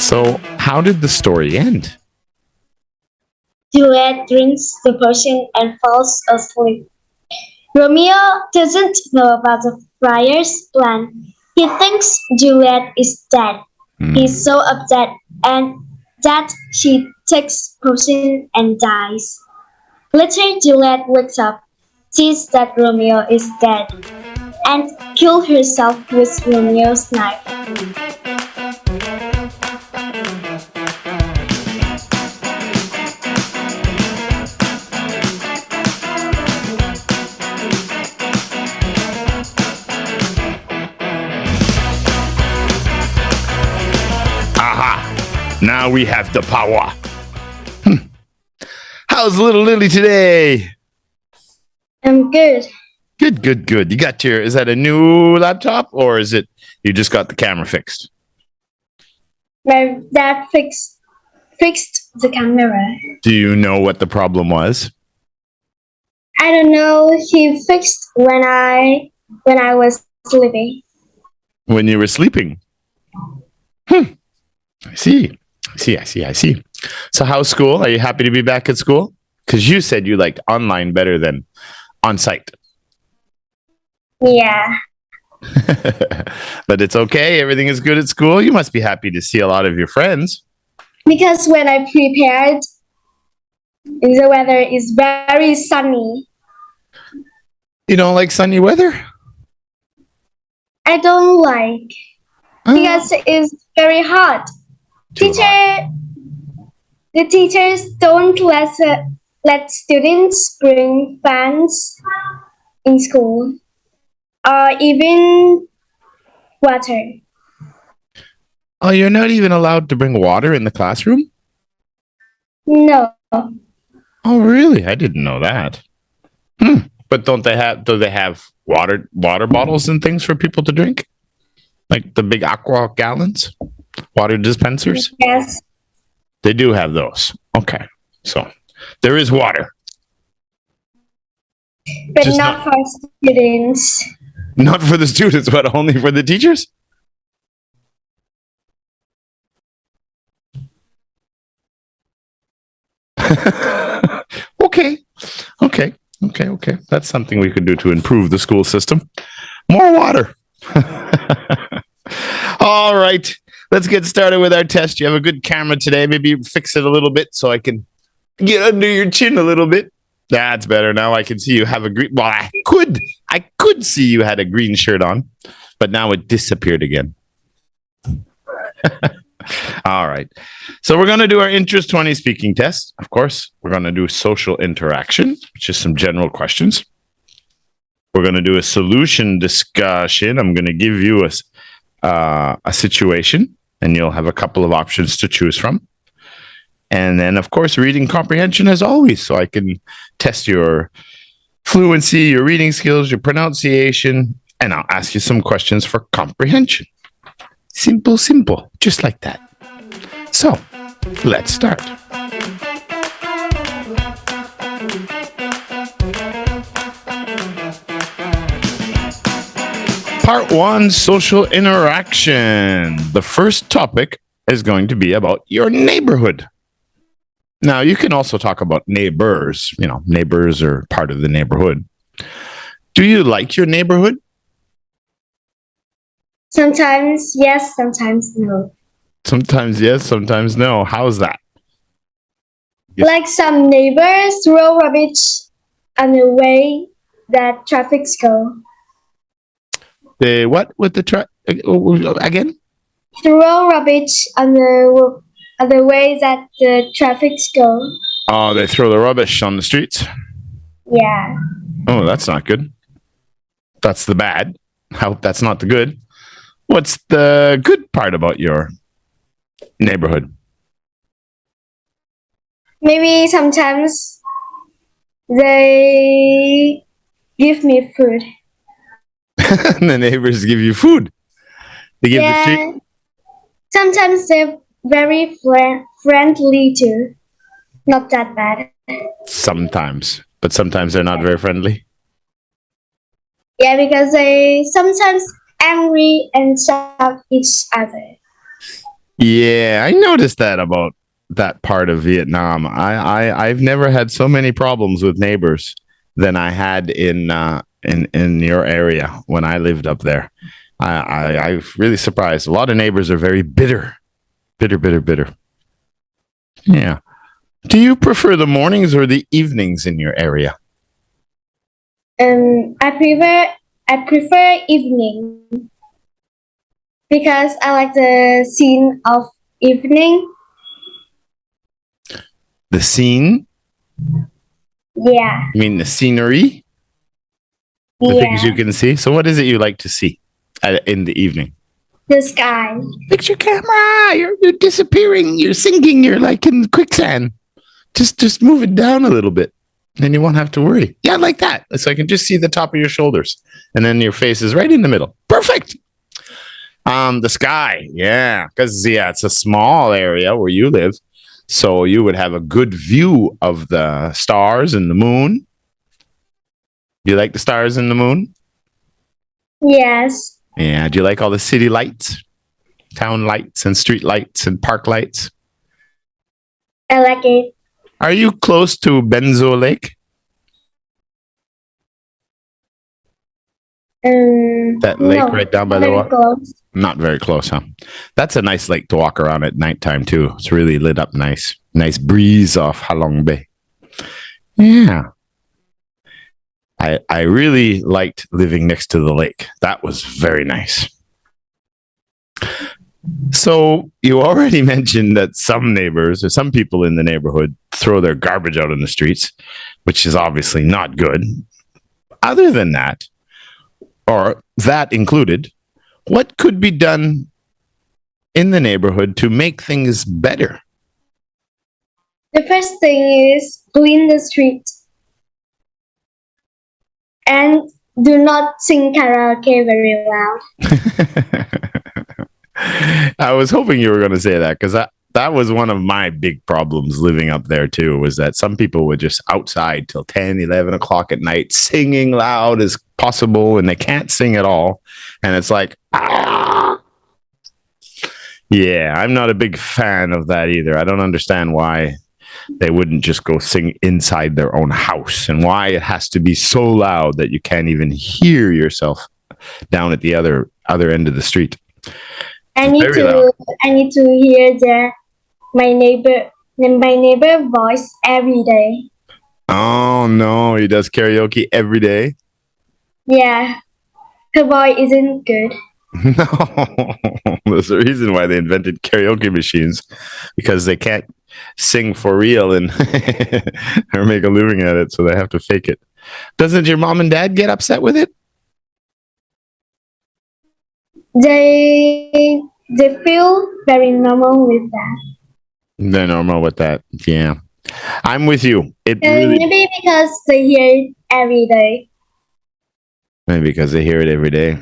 So, how did the story end? Juliet drinks the potion and falls asleep. Romeo doesn't know about the friar's plan. He thinks Juliet is dead. He's so upset and that she takes potion and dies. Later, Juliet wakes up, sees that Romeo is dead, and kills herself with Romeo's knife. Aha! Now we have the power. How's little Lily today? I'm good. Good. You got is that a new laptop or is it you just got the camera fixed? My dad fixed the camera. Do you know what the problem was? I don't know. He fixed when I was sleeping. When you were sleeping? I see. So how's school? Are you happy to be back at school? Because you said you liked online better than on-site. Yeah. But it's okay. Everything is good at school. You must be happy to see a lot of your friends. Because when I prepared, the weather is very sunny. You don't like sunny weather? I don't like. Because it's very hot. The teachers don't let students bring fans in school or even water. Oh, you're not even allowed to bring water in the classroom? No. Oh, really? I didn't know that. But do they have water bottles and things for people to drink? Like the big aqua gallons? Water dispensers? Yes. They do have those. Okay. So there is water. But not for students. Not for the students, but only for the teachers? Okay. That's something we could do to improve the school system. More water. All right. Let's get started with our test. You have a good camera today. Maybe you fix it a little bit so I can get under your chin a little bit. That's better. Now I can see you have a green. Well, I could see you had a green shirt on, but now it disappeared again. All right. So we're going to do our Interest 20 speaking test. Of course, we're going to do social interaction, which is some general questions. We're going to do a solution discussion. I'm going to give you a situation, and you'll have a couple of options to choose from. And then, of course, reading comprehension as always, so I can test your fluency, your reading skills, your pronunciation, and I'll ask you some questions for comprehension. Simple, just like that. So, let's start. Part 1, social interaction. The first topic is going to be about your neighborhood. Now, you can also talk about neighbors. Neighbors are part of the neighborhood. Do you like your neighborhood? Sometimes yes, sometimes no. Sometimes yes, sometimes no. How's that? Like some neighbors throw rubbish on the way that traffics go. They what with the again? Throw rubbish on the way that the traffics go. Oh, they throw the rubbish on the streets? Yeah. Oh, that's not good. That's the bad. I hope that's not the good. What's the good part about your neighborhood? Maybe sometimes they give me food. The neighbors give you food. They give the street. Sometimes they're very friendly too. Not that bad. Sometimes, but sometimes they're not very friendly. Yeah, because they sometimes angry and shout each other. Yeah, I noticed that about that part of Vietnam. I've never had so many problems with neighbors than I had in your area when I lived up there. I'm really surprised. A lot of neighbors are very bitter, bitter, bitter, bitter. Yeah. Do you prefer the mornings or the evenings in your area? I prefer evening because I like the scene of evening. The scene? Yeah, You mean the scenery? The things you yeah. can see? So, what is it you like to see in the evening? The sky. Fix your camera. You're disappearing. You're sinking. You're like in quicksand. Just move it down a little bit. Then you won't have to worry. Yeah, like that. So I can just see the top of your shoulders. And then your face is right in the middle. Perfect. The sky. Yeah. Because it's a small area where you live. So you would have a good view of the stars and the moon. Do you like the stars and the moon? Yes, Yeah. Do you like all the city lights? Town lights and street lights and park lights? I like it. Are you close to Benzo Lake? That lake No, right down by not the very water? close. Not very close, huh? That's a nice lake to walk around at nighttime too. It's really lit up nice. Nice breeze off Halong Bay. Yeah. I really liked living next to the lake. That was very nice. So you already mentioned that some neighbors or some people in the neighborhood throw their garbage out in the streets, which is obviously not good. Other than that, or that included, what could be done in the neighborhood to make things better? The first thing is clean the street and do not sing karaoke very loud. I was hoping you were going to say that because that was one of my big problems living up there too, was that some people were just outside till 10, 11 o'clock at night, singing loud as possible, and they can't sing at all. And it's like, ah! Yeah, I'm not a big fan of that either. I don't understand why they wouldn't just go sing inside their own house and why it has to be so loud that you can't even hear yourself down at the other end of the street. I need Very loud. to hear my neighbor voice every day. Oh no, he does karaoke every day. Yeah, her voice isn't good. No, there's a reason why they invented karaoke machines, because they can't sing for real and or make a living at it, so they have to fake it. Doesn't your mom and dad get upset with it? They feel very normal with that. They're normal with that. Yeah, I'm with you. It really Maybe because they hear it every day. maybe because they hear it every day.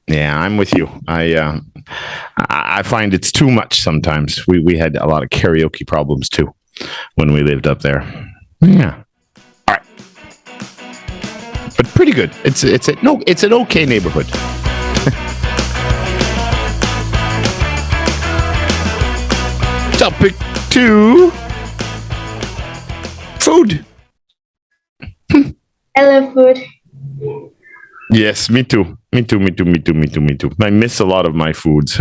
Yeah, I'm with you. I find it's too much sometimes. We had a lot of karaoke problems too when we lived up there. Yeah. All right. But pretty good. It's an okay neighborhood. Topic 2. Food. I love food. Yes, me too. Me too. I miss a lot of my foods.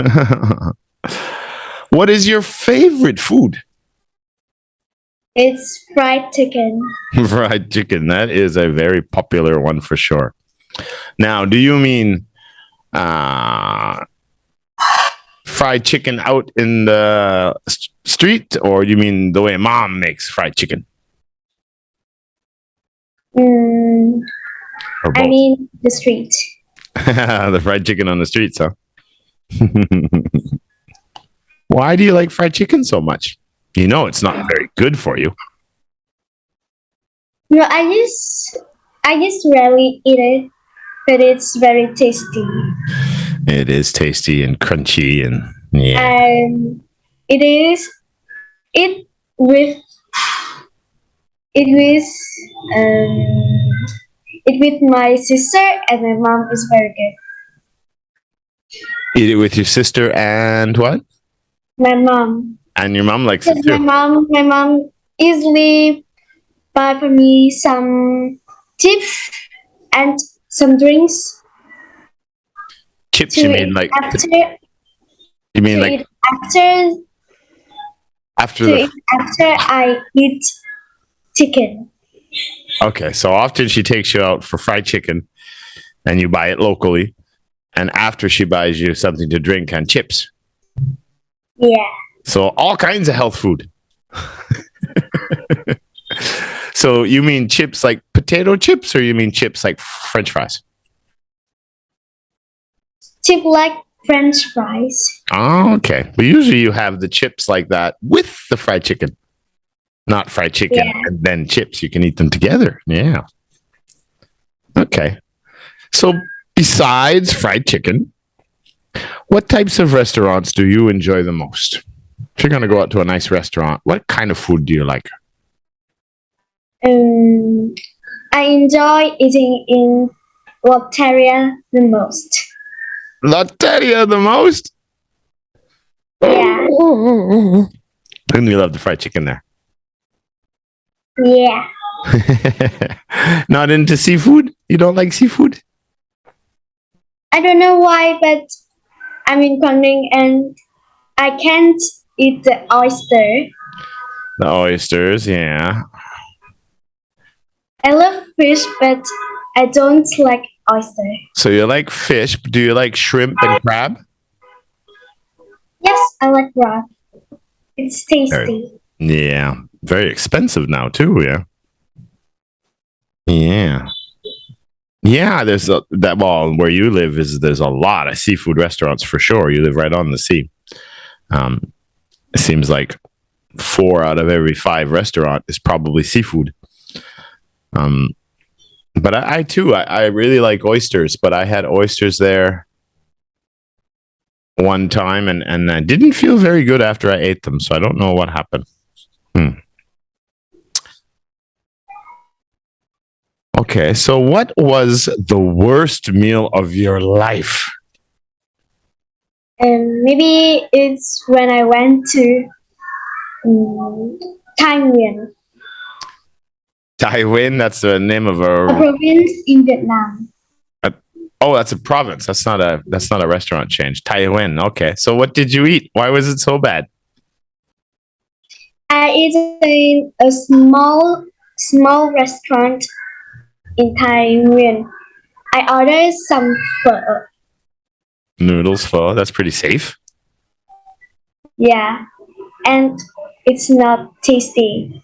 What is your favorite food? It's fried chicken. Fried chicken. That is a very popular one for sure. Now, do you mean fried chicken out in the street, or you mean the way mom makes fried chicken? Or both? I mean the street. The fried chicken on the streets, huh? Why do you like fried chicken so much? You know it's not very good for you. No, I just rarely eat it, but it's very tasty. It is tasty and crunchy, and yeah. And it with my sister and my mom is very good. Eat it with your sister and what? My mom. And your mom likes it Because too. my mom easily buy for me some chips and some drinks Chips, to you mean eat like after you mean to like eat after after to the eat after I eat chicken. Okay, so often she takes you out for fried chicken and you buy it locally, and after she buys you something to drink and chips. Yeah. So all kinds of health food. So you mean chips like potato chips, or you mean chips like French fries? Chip like French fries. Oh, okay. But usually you have the chips like that with the fried chicken, not fried chicken Yeah. and then chips. You can eat them together. Yeah. Okay. So besides fried chicken, what types of restaurants do you enjoy the most? If you're going to go out to a nice restaurant, what kind of food do you like? I enjoy eating in Lotteria the most. Lotteria the most? Yeah. And you love the fried chicken there. Yeah. Not into seafood? You don't like seafood? I don't know why, but I'm in Kunming and I can't eat the oyster. The oysters, yeah. I love fish, but I don't like oyster. So you like fish, but do you like shrimp and crab? Yes, I like crab. It's tasty. Yeah. Very expensive now too, yeah. Yeah. Yeah, where you live there's a lot of seafood restaurants for sure. You live right on the sea. It seems like 4 out of every 5 restaurant is probably seafood. But I too, I really like oysters, but I had oysters there one time and I didn't feel very good after I ate them. So I don't know what happened. Okay, so what was the worst meal of your life? Maybe it's when I went to Thanh Taiwan, that's the name of a a province in Vietnam. Oh, that's a province. That's not a restaurant chain. Taiwan. Okay. So what did you eat? Why was it so bad? I ate in a small restaurant in Taiwan. I ordered some pho. Noodles pho. That's pretty safe. Yeah, and it's not tasty.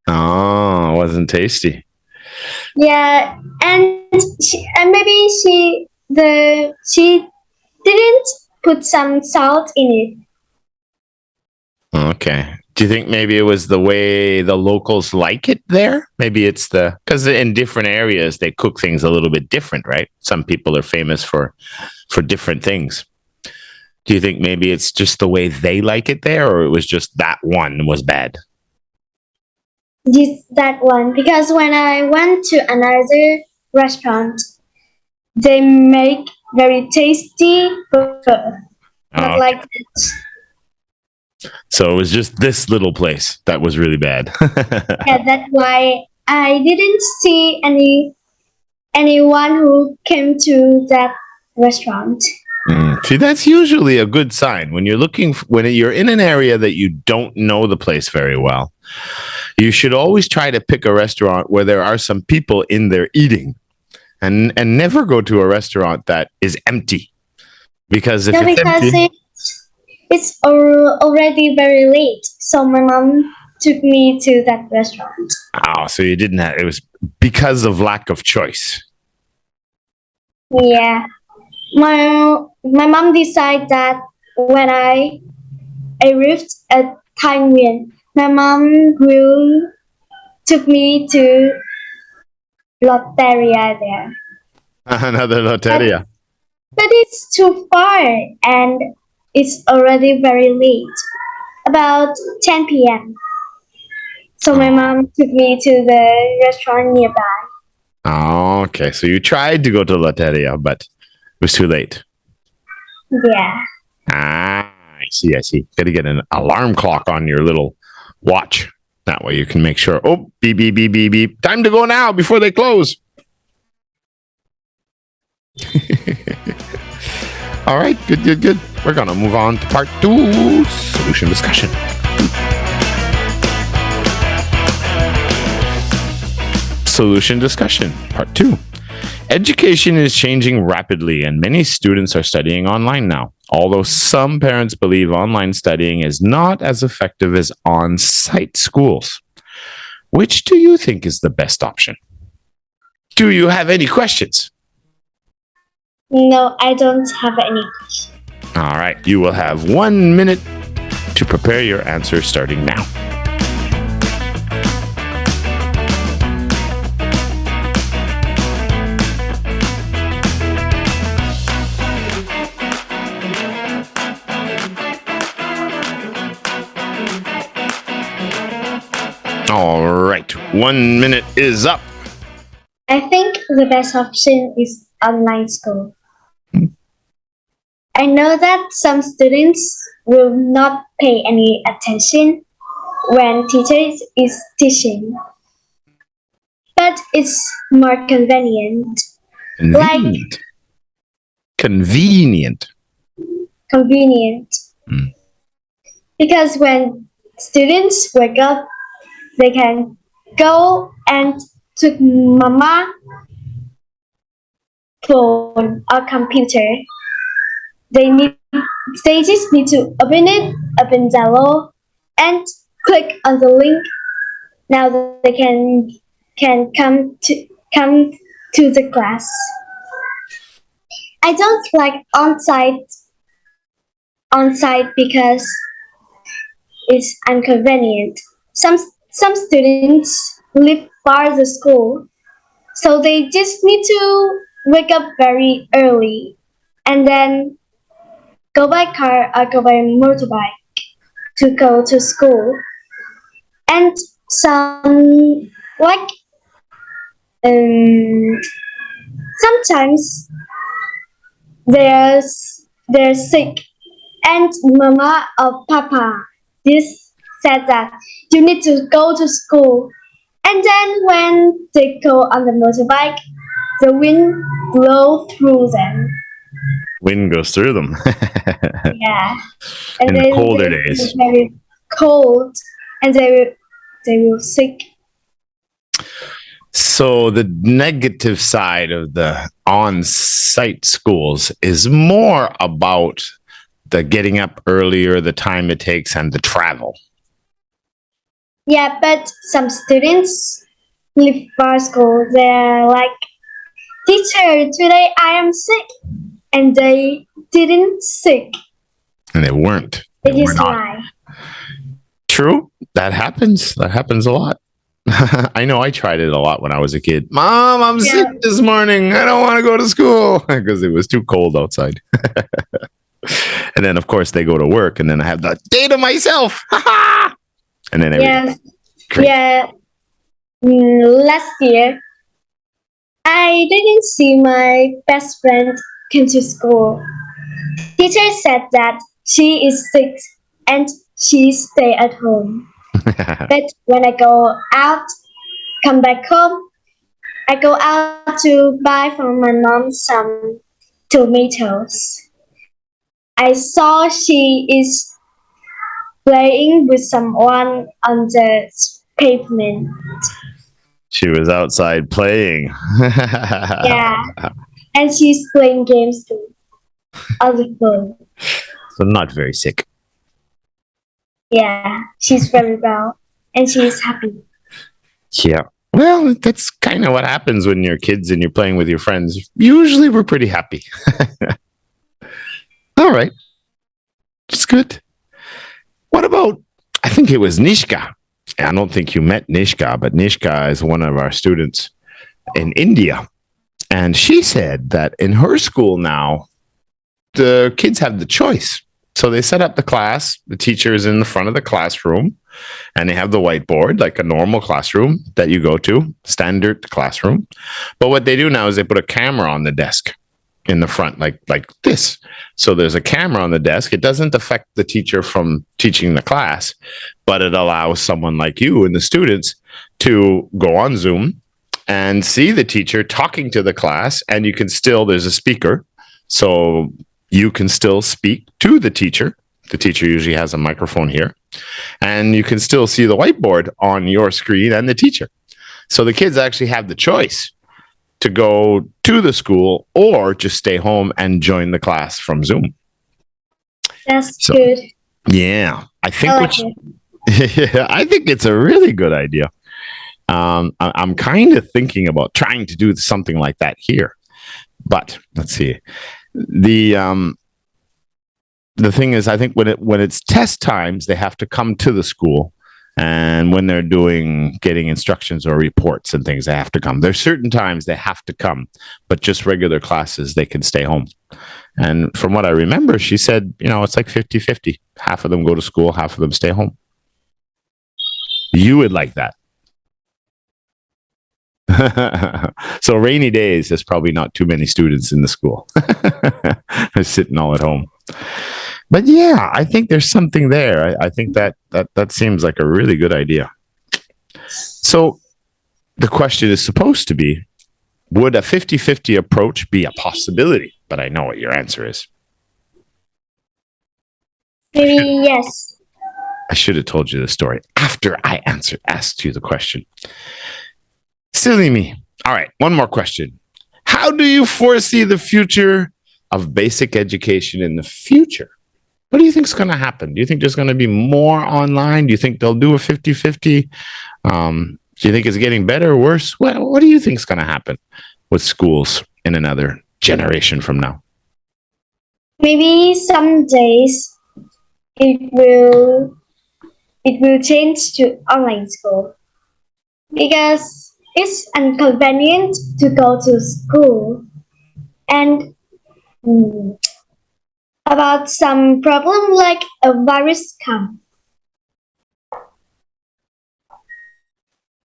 Oh, it wasn't tasty. Yeah, and maybe she didn't put some salt in it. Okay. Do you think maybe it was the way the locals like it there? Maybe it's because in different areas they cook things a little bit different, right? Some people are famous for different things. Do you think maybe it's just the way they like it there, or it was just that one was bad? That one, because when I went to another restaurant, they make very tasty pho, not Oh, like that. so it was just this little place that was really bad. Yeah, that's why I didn't see anyone who came to that restaurant. See, that's usually a good sign when when you're in an area that you don't know the place very well. You should always try to pick a restaurant where there are some people in there eating, and never go to a restaurant that is empty. Because if No, it's because empty, it's already very late, so my mom took me to that restaurant. oh, so you didn't have it was because of lack of choice. Yeah, my mom decided that when I arrived at Taiwan, my mom took me to Lotteria there. Another loteria. But it's too far and it's already very late, about 10 p.m. So my mom took me to the restaurant nearby. Oh, okay. So you tried to go to loteria, but it was too late. Yeah. Ah, see. I see. Got to get an alarm clock on your little watch. That way you can make sure. Oh, beep, beep, beep, beep, beep. Time to go now before they close. All right. Good. We're going to move on to part 2, solution discussion. Solution discussion, part 2. Education is changing rapidly, and many students are studying online now. Although some parents believe online studying is not as effective as on-site schools. Which do you think is the best option? Do you have any questions? No, I don't have any questions. All right, you will have 1 minute to prepare your answer starting now. All right, 1 minute is up. I think the best option is online school. I know that some students will not pay any attention when teacher is teaching, but it's more convenient. Convenient. Because when students wake up, they can go and took mama phone or computer. They just need to open Zalo, and click on the link. Now they can come to the class. I don't like on-site because it's inconvenient. Some students live far the school, so they just need to wake up very early and then go by car or go by motorbike to go to school. And some sometimes they're sick, and mama or papa just said that you need to go to school. And then when they go on the motorbike, the wind blows through them. Wind goes through them. Yeah. And in the colder days. It's very cold, and they will sick. So the negative side of the on-site schools is more about the getting up earlier, the time it takes, and the travel. Yeah, but some students live far school. They're like, teacher, today I am sick. And they didn't sick. And they weren't. They just lie. True. That happens. That happens a lot. I know I tried it a lot when I was a kid. Mom, I'm sick this morning. I don't want to go to school because it was too cold outside. And then, of course, they go to work, and then I have the day to myself. And then last year, I didn't see my best friend come to school. Teacher said that she is sick and she stay at home. But when I go out, come back home, I go out to buy from my mom some tomatoes. I saw she is playing with someone on the pavement. She was outside playing. Yeah. And she's playing games too on the phone. So not very sick. Yeah, she's very well, and she's happy. Yeah. Well, that's kind of what happens when you're kids and you're playing with your friends. Usually we're pretty happy. All right. That's good. What about, I think it was Nishka. I don't think you met Nishka, but Nishka is one of our students in India. And she said that in her school now, the kids have the choice. So they set up the class, the teacher is in the front of the classroom, and they have the whiteboard, like a normal classroom that you go to, standard classroom. But what they do now is they put a camera on the desk. in the front, like this. So there's a camera on the desk. It doesn't affect the teacher from teaching the class, but it allows someone like you and the students to go on Zoom and see the teacher talking to the class, and you can still, there's a speaker, so you can still speak to the teacher. The teacher usually has a microphone here, and you can still see the whiteboard on your screen and the teacher. So the kids actually have the choice to go to the school or just stay home and join the class from Zoom. That's good. Yeah, I think I like it. I think it's a really good idea. I'm kind of thinking about trying to do something like that here, but let's see. The thing is, I think when it's test times, they have to come to the school. And when they're getting instructions or reports and things, they have to come. There's certain times they have to come, but just regular classes, they can stay home. And from what I remember, she said, it's like 50-50. Half of them go to school, half of them stay home. You would like that. So rainy days, there's probably not too many students in the school. They're sitting all at home. But yeah, I think there's something there. I think that seems like a really good idea. So the question is supposed to be, would a 50-50 approach be a possibility? But I know what your answer is. Maybe yes. I should have told you the story after I asked you the question. Silly me. All right, one more question. How do you foresee the future of basic education in the future? What do you think is going to happen? Do you think there's going to be more online? Do you think they'll do a 50-50? Do you think it's getting better or worse? What do you think is going to happen with schools in another generation from now? Maybe some days it will change to online school because it's inconvenient to go to school, and about some problem like a virus come.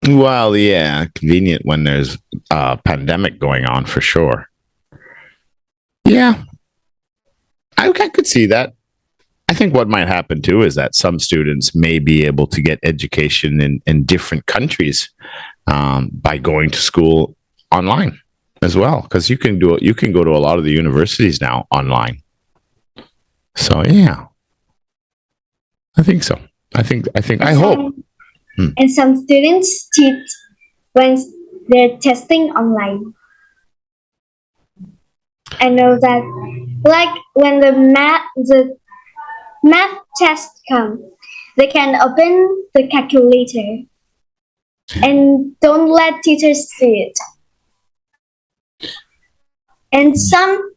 Well, yeah, convenient when there's a pandemic going on for sure. Yeah, I could see that. I think what might happen too is that some students may be able to get education in different countries by going to school online as well, because you can go to a lot of the universities now online. So yeah, I think so. I hope. And some students cheat when they're testing online. I know that, like when the math test comes, they can open the calculator and don't let teachers see it. And some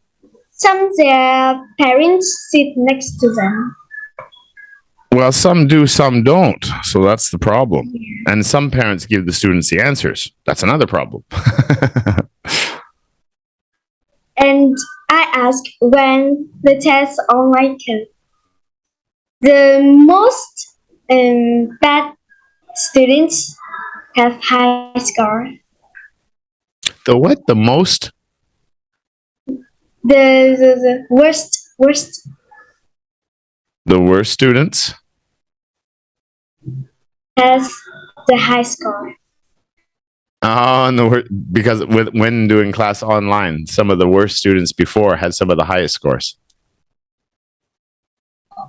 their parents sit next to them. Well, some do, some don't. So that's the problem. And some parents give the students the answers. That's another problem. And I ask when the test online comes. The most bad students have high score. The what? The most? The worst. The worst students? Has the high score. Oh, because when doing class online, some of the worst students before had some of the highest scores.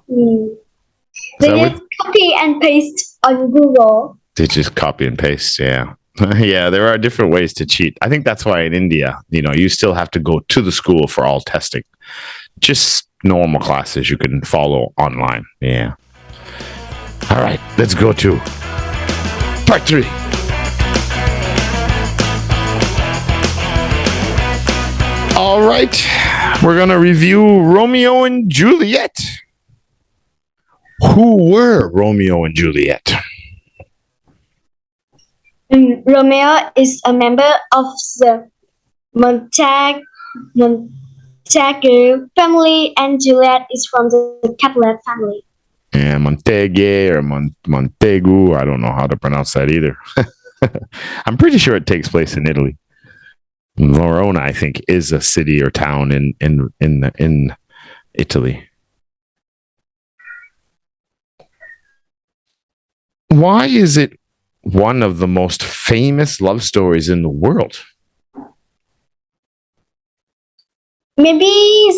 They just copy and paste on Google. They just copy and paste, yeah. Yeah, there are different ways to cheat. I think that's why in India, you still have to go to the school for all testing. Just normal classes you can follow online. Yeah. All right, let's go to part 3. All right, we're going to review Romeo and Juliet. Who were Romeo and Juliet? Romeo is a member of the Montague family, and Juliet is from the Capulet family. Yeah, Montague or Montegu. I don't know how to pronounce that either. I'm pretty sure it takes place in Italy. Verona, I think, is a city or town in Italy. Why is it one of the most famous love stories in the world? Maybe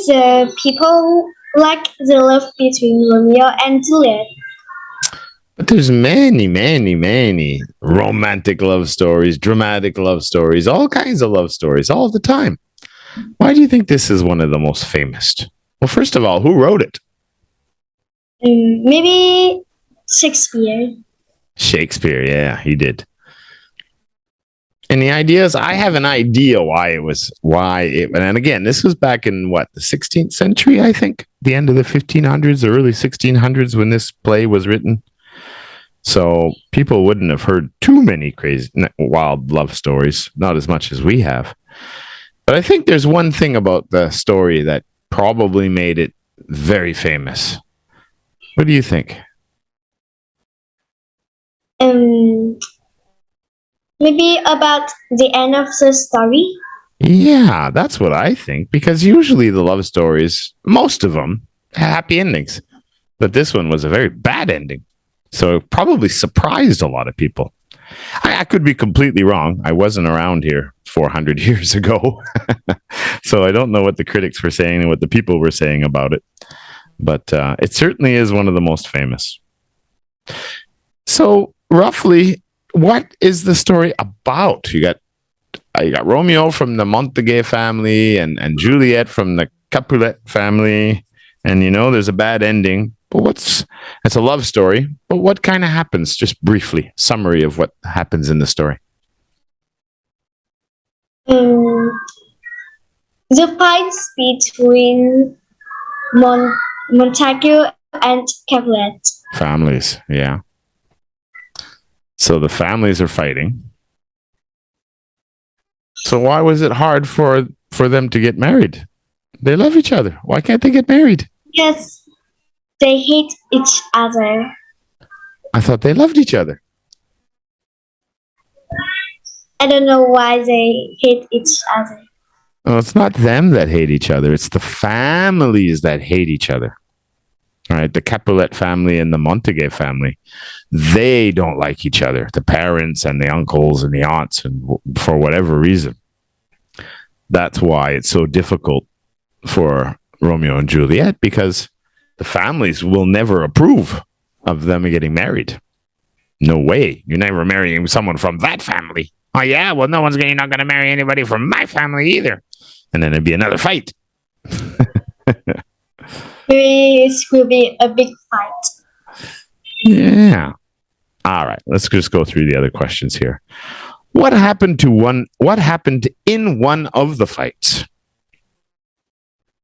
the people like the love between Romeo and Juliet. But there's many romantic love stories, dramatic love stories, all kinds of love stories all the time. Why do you think this is one of the most famous? Well, first of all, who wrote it? Maybe Shakespeare. Shakespeare, yeah, he did. Any ideas? I have an idea and again, this was back in what, the 16th century, I think, the end of the 1500s, or early 1600s when this play was written. So people wouldn't have heard too many crazy, wild love stories, not as much as we have. But I think there's one thing about the story that probably made it very famous. What do you think? Maybe about the end of the story. Yeah, that's what I think. Because usually the love stories, most of them, happy endings. But this one was a very bad ending. So it probably surprised a lot of people. I could be completely wrong. I wasn't around here 400 years ago. So I don't know what the critics were saying and what the people were saying about it. But it certainly is one of the most famous. So roughly, what is the story about? You got Romeo from the Montague family and Juliet from the Capulet family. And, there's a bad ending. But it's a love story. But what kind of happens? Just briefly, summary of what happens in the story. The fights between Montague and Capulet. Families, yeah. So the families are fighting. So why was it hard for them to get married? They love each other. Why can't they get married? Because they hate each other. I thought they loved each other. I don't know why they hate each other. Well, it's not them that hate each other. It's the families that hate each other. All right, the Capulet family and the Montague family, they don't like each other. The parents and the uncles and the aunts, and for whatever reason. That's why it's so difficult for Romeo and Juliet, because the families will never approve of them getting married. No way. You're never marrying someone from that family. Oh, yeah? Well, you're not going to marry anybody from my family either. And then it'd be another fight. This will be a big fight. Yeah. All right. Let's just go through the other questions here. What happened in one of the fights?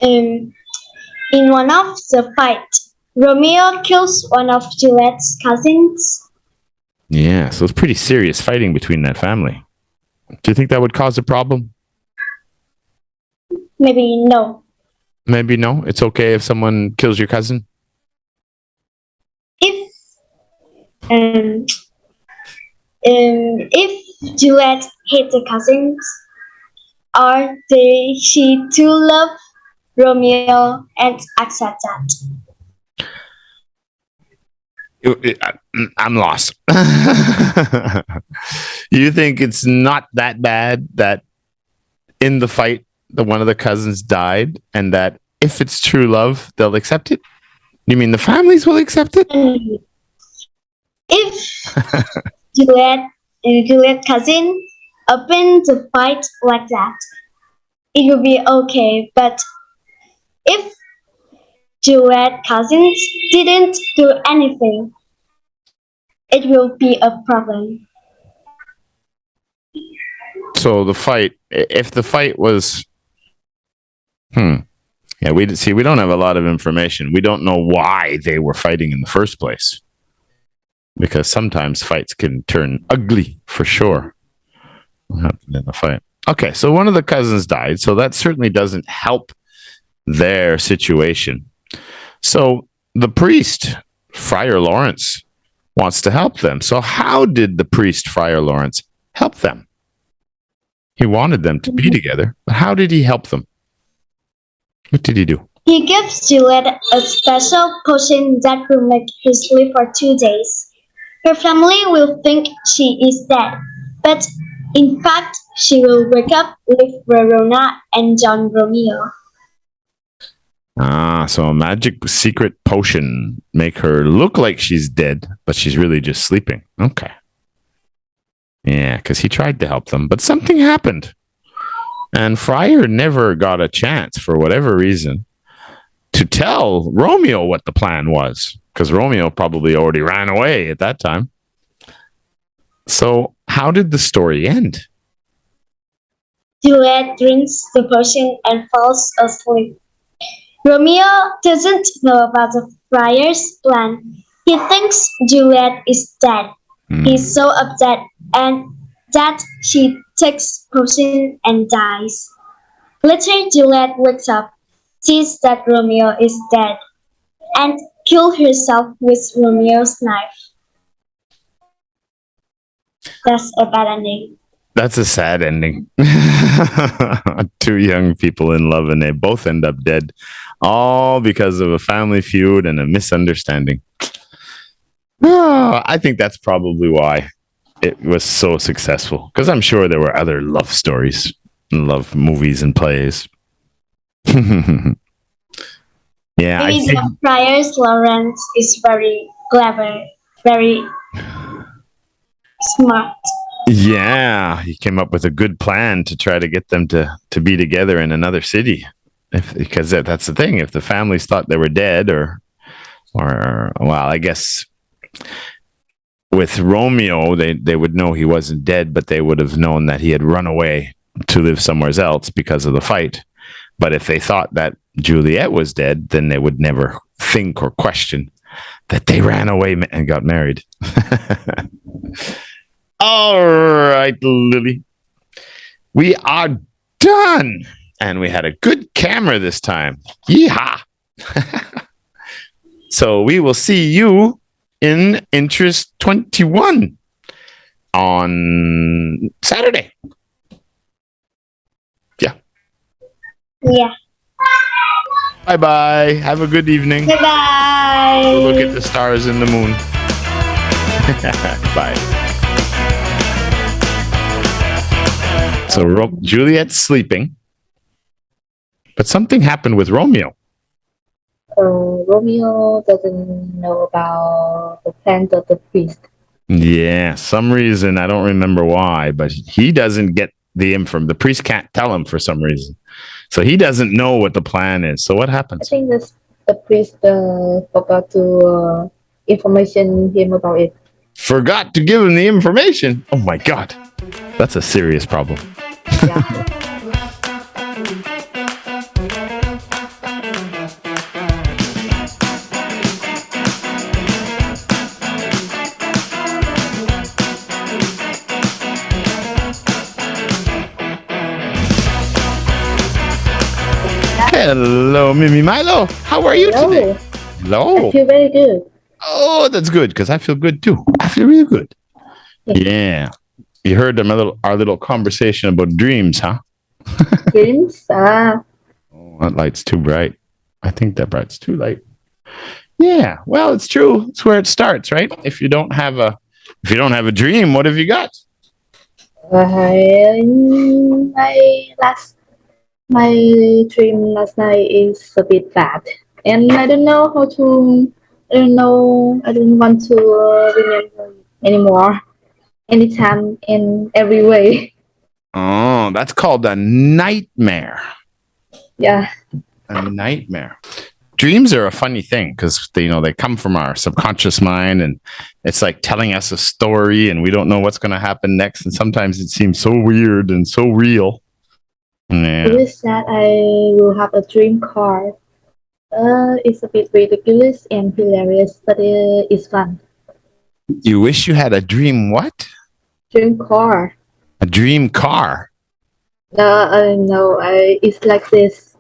In one of the fights, Romeo kills one of Juliet's cousins. Yeah, so it's pretty serious fighting between that family. Do you think that would cause a problem? Maybe no. Maybe no. It's okay if someone kills your cousin? If Juliet hates the cousins, or she too love Romeo and accept that? I'm lost. You think it's not that bad that in the fight, one of the cousins died, and that if it's true love, they'll accept it? You mean the families will accept it? If Juliet cousin open the fight like that, it will be okay. But if Juliet cousins didn't do anything, it will be a problem. So if the fight was, yeah, we don't have a lot of information. We don't know why they were fighting in the first place, because sometimes fights can turn ugly for sure. What happened in the fight? Okay, so one of the cousins died, so that certainly doesn't help their situation. So the priest, Friar Lawrence, wants to help them. So how did the priest, Friar Lawrence, help them? He wanted them to be together, but how did he help them? What did he do? He gives Juliet a special potion that will make her sleep for 2 days. Her family will think she is dead, but in fact, she will wake up with Verona and John Romeo. So a magic secret potion make her look like she's dead, but she's really just sleeping. Okay. Yeah, because he tried to help them, but something happened. And Friar never got a chance, for whatever reason, to tell Romeo what the plan was, because Romeo probably already ran away at that time. So how did the story end? Juliet drinks the potion and falls asleep. Romeo doesn't know about the friar's plan. He thinks Juliet is dead. He's so upset and that she takes potion and dies. Later, Juliet wakes up, sees that Romeo is dead, and kills herself with Romeo's knife. That's a bad ending. That's a sad ending. Two young people in love and they both end up dead, all because of a family feud and a misunderstanding. I think that's probably why it was so successful, because I'm sure there were other love stories, love movies and plays. Yeah, Maybe the friar's Lawrence is very clever, very smart. Yeah, he came up with a good plan to try to get them to be together in another city. Because that's the thing. If the families thought they were dead, or well, I guess with Romeo, they would know he wasn't dead, but they would have known that he had run away to live somewhere else because of the fight. But if they thought that Juliet was dead, then they would never think or question that they ran away and got married. All right, Lily. We are done. And we had a good camera this time. Yeehaw. So we will see you in Interest 21 on Saturday. Yeah. Yeah. Bye-bye. Have a good evening. Bye-bye. Go look at the stars and the moon. Bye. So Juliet's sleeping, but something happened with Romeo. Romeo doesn't know about the plans of the priest. Yeah, some reason, I don't remember why, but he doesn't get the info. The priest can't tell him for some reason. So he doesn't know what the plan is. So what I happens? think the priest forgot to information him about it. Forgot to give him the information. Oh my God. That's a serious problem. Yeah. Hello, Mimi Milo. How are you Hello. today? Hello. I feel very good. Oh, that's good, because I feel good too. I feel really good. Yeah. You heard our little conversation about dreams, huh? Dreams? Oh, that light's too bright. I think that bright's too light. Yeah, well, it's true. It's where it starts, right? If you don't have a dream, what have you got? My dream last night is a bit bad, and I don't know how to. I don't want to remember anymore. Anytime, in every way. Oh, that's called a nightmare. Yeah. A nightmare. Dreams are a funny thing because they come from our subconscious mind, and it's like telling us a story, and we don't know what's going to happen next. And sometimes it seems so weird and so real. Yeah. I wish that I will have a dream car. It's a bit ridiculous and hilarious, but it's fun. You wish you had a dream what? Dream car. A dream car? No, it's like this.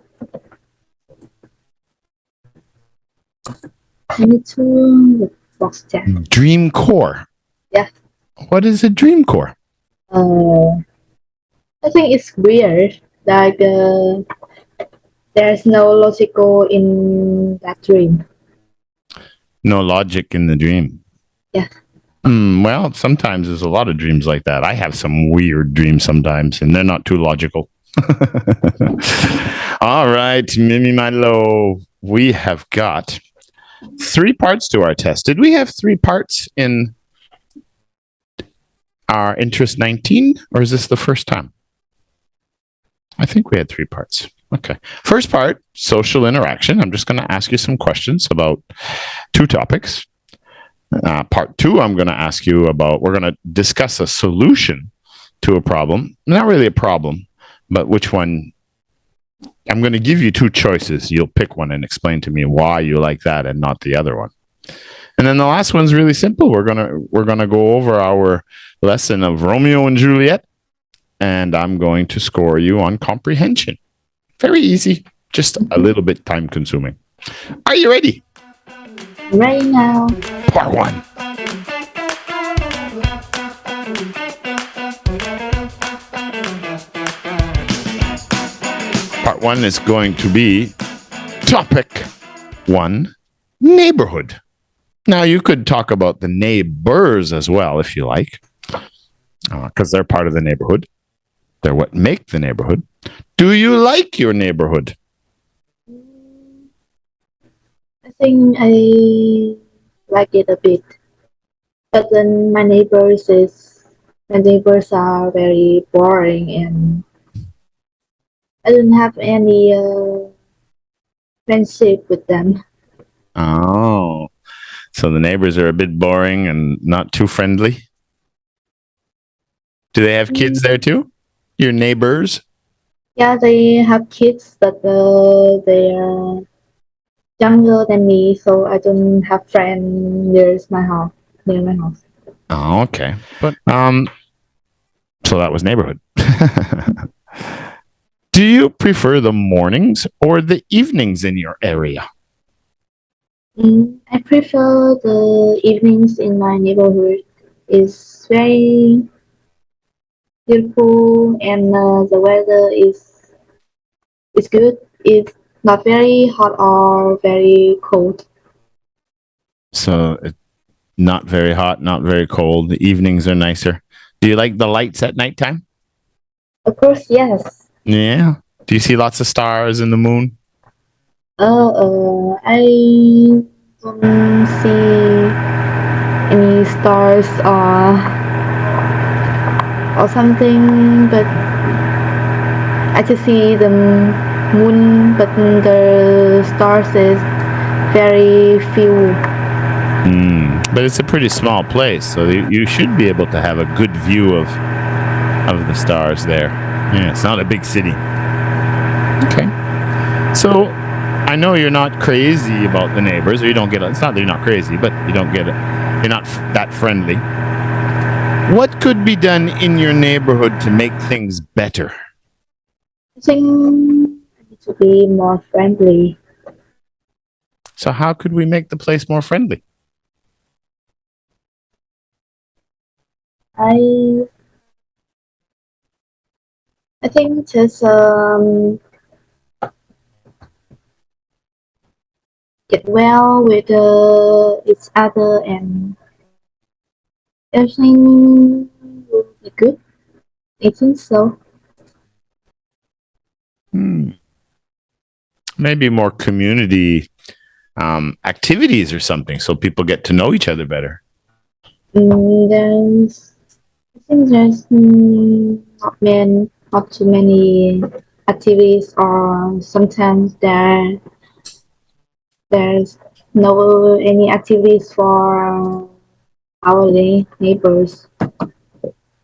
I need to box check. Dream core? Yeah. What is a dream core? I think it's weird. Like there's no logical in that dream. No logic in the dream. Yeah. Well, sometimes there's a lot of dreams like that. I have some weird dreams sometimes, and they're not too logical. All right, Mimi Milo, we have got 3 parts to our test. Did we have 3 parts in our interest 19, or is this the first time? I think we had 3 parts. Okay. First part, social interaction. I'm just going to ask you some questions about 2 topics. Part 2, I'm going to ask you about, we're going to discuss a solution to a problem. Not really a problem, but which one. I'm going to give you 2 choices. You'll pick one and explain to me why you like that and not the other one. And then the last one's really simple. We're going to go over our lesson of Romeo and Juliet, and I'm going to score you on comprehension. Very easy, just a little bit time consuming. Are you ready? Right now. Part 1. Part 1 is going to be topic 1, neighborhood. Now, you could talk about the neighbors as well, if you like, because they're part of the neighborhood. They're what make the neighborhood. Do you like your neighborhood? I think I like it a bit. But then my neighbors are very boring and I don't have any friendship with them. Oh, so the neighbors are a bit boring and not too friendly? Do they have kids there too? Your neighbors? Yeah, they have kids, but they are younger than me, so I don't have friends near my house. Oh, okay. But so that was neighborhood. Do you prefer the mornings or the evenings in your area? I prefer the evenings in my neighborhood. It's very beautiful and the weather is good. It's not very hot or very cold. So not very hot, not very cold. The evenings are nicer. Do you like the lights at nighttime? Of course, yes. Yeah. Do you see lots of stars in the moon? I don't see any stars or something, but I just see the moon, but the stars is very few. But it's a pretty small place, so you should be able to have a good view of the stars there. Yeah, it's not a big city. Okay. So I know you're not crazy about the neighbors, or you don't get. It's not that you're not crazy, but you don't get it. You're not that friendly. What could be done in your neighborhood to make things better? I think I need to be more friendly. So how could we make the place more friendly? I think just get well with each other and everything will be good. I think so. Maybe more community activities or something, so people get to know each other better. I think there's not too many activities, or sometimes there's no any activities for our neighbors.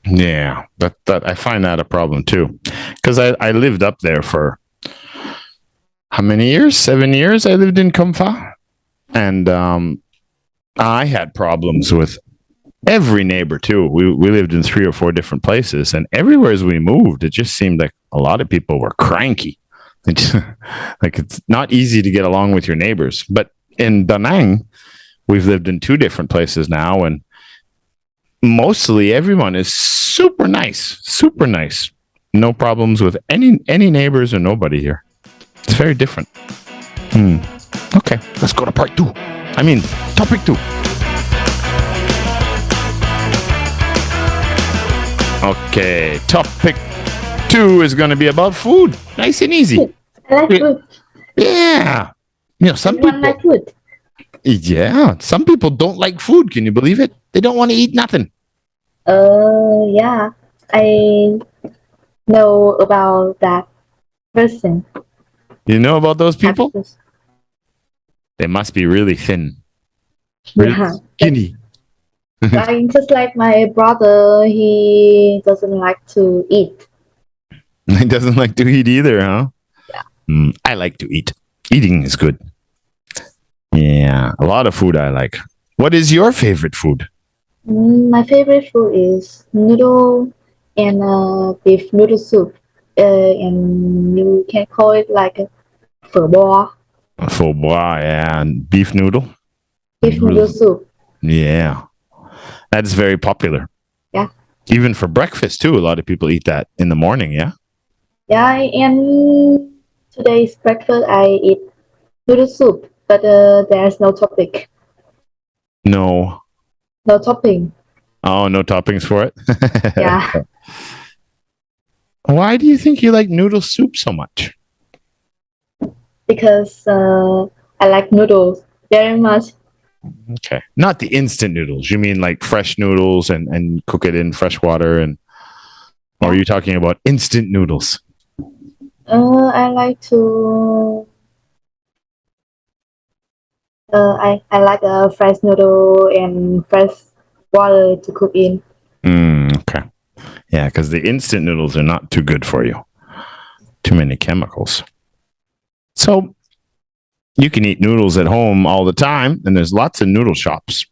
Yeah, that I find that a problem too, because I lived up there for how many years? 7 years. I lived in Comfa, and I had problems with every neighbor too. We lived in 3 or 4 different places, and everywhere as we moved, it just seemed like a lot of people were cranky. Like it's not easy to get along with your neighbors. But in Da Nang, we've lived in 2 different places now, and mostly everyone is super nice, super nice. No problems with any neighbors or nobody here. It's very different. Okay, let's go to part 2. I mean, topic 2. Okay, topic 2 is going to be about food. Nice and easy. I like food. Yeah. Some Everyone people. like food. Yeah, some people don't like food. Can you believe it? They don't want to eat nothing. Yeah. I know about that person. You know about those That people? person. They must be really thin, really Yeah. skinny. Like, just like my brother, he doesn't like to eat. He doesn't like to eat either, huh? Yeah. I like to eat. Eating is good. Yeah, a lot of food I like. What is your favorite food? My favorite food is noodle and beef noodle soup. And you can call it like a phở bò. Pho bois, yeah, and beef noodle. Beef noodle soup. Yeah, that's very popular. Yeah. Even for breakfast too. A lot of people eat that in the morning. Yeah. Yeah, and today's breakfast I eat noodle soup, but there's no topic. No. No topping. Oh, no toppings for it. Yeah. Why do you think you like noodle soup so much? Because I like noodles very much. Okay. Not the instant noodles. You mean like fresh noodles and cook it in fresh water and or are you talking about instant noodles? I like to I like a fresh noodle and fresh water to cook in. Okay. Yeah, because the instant noodles are not too good for you. Too many chemicals. So you can eat noodles at home all the time, and there's lots of noodle shops.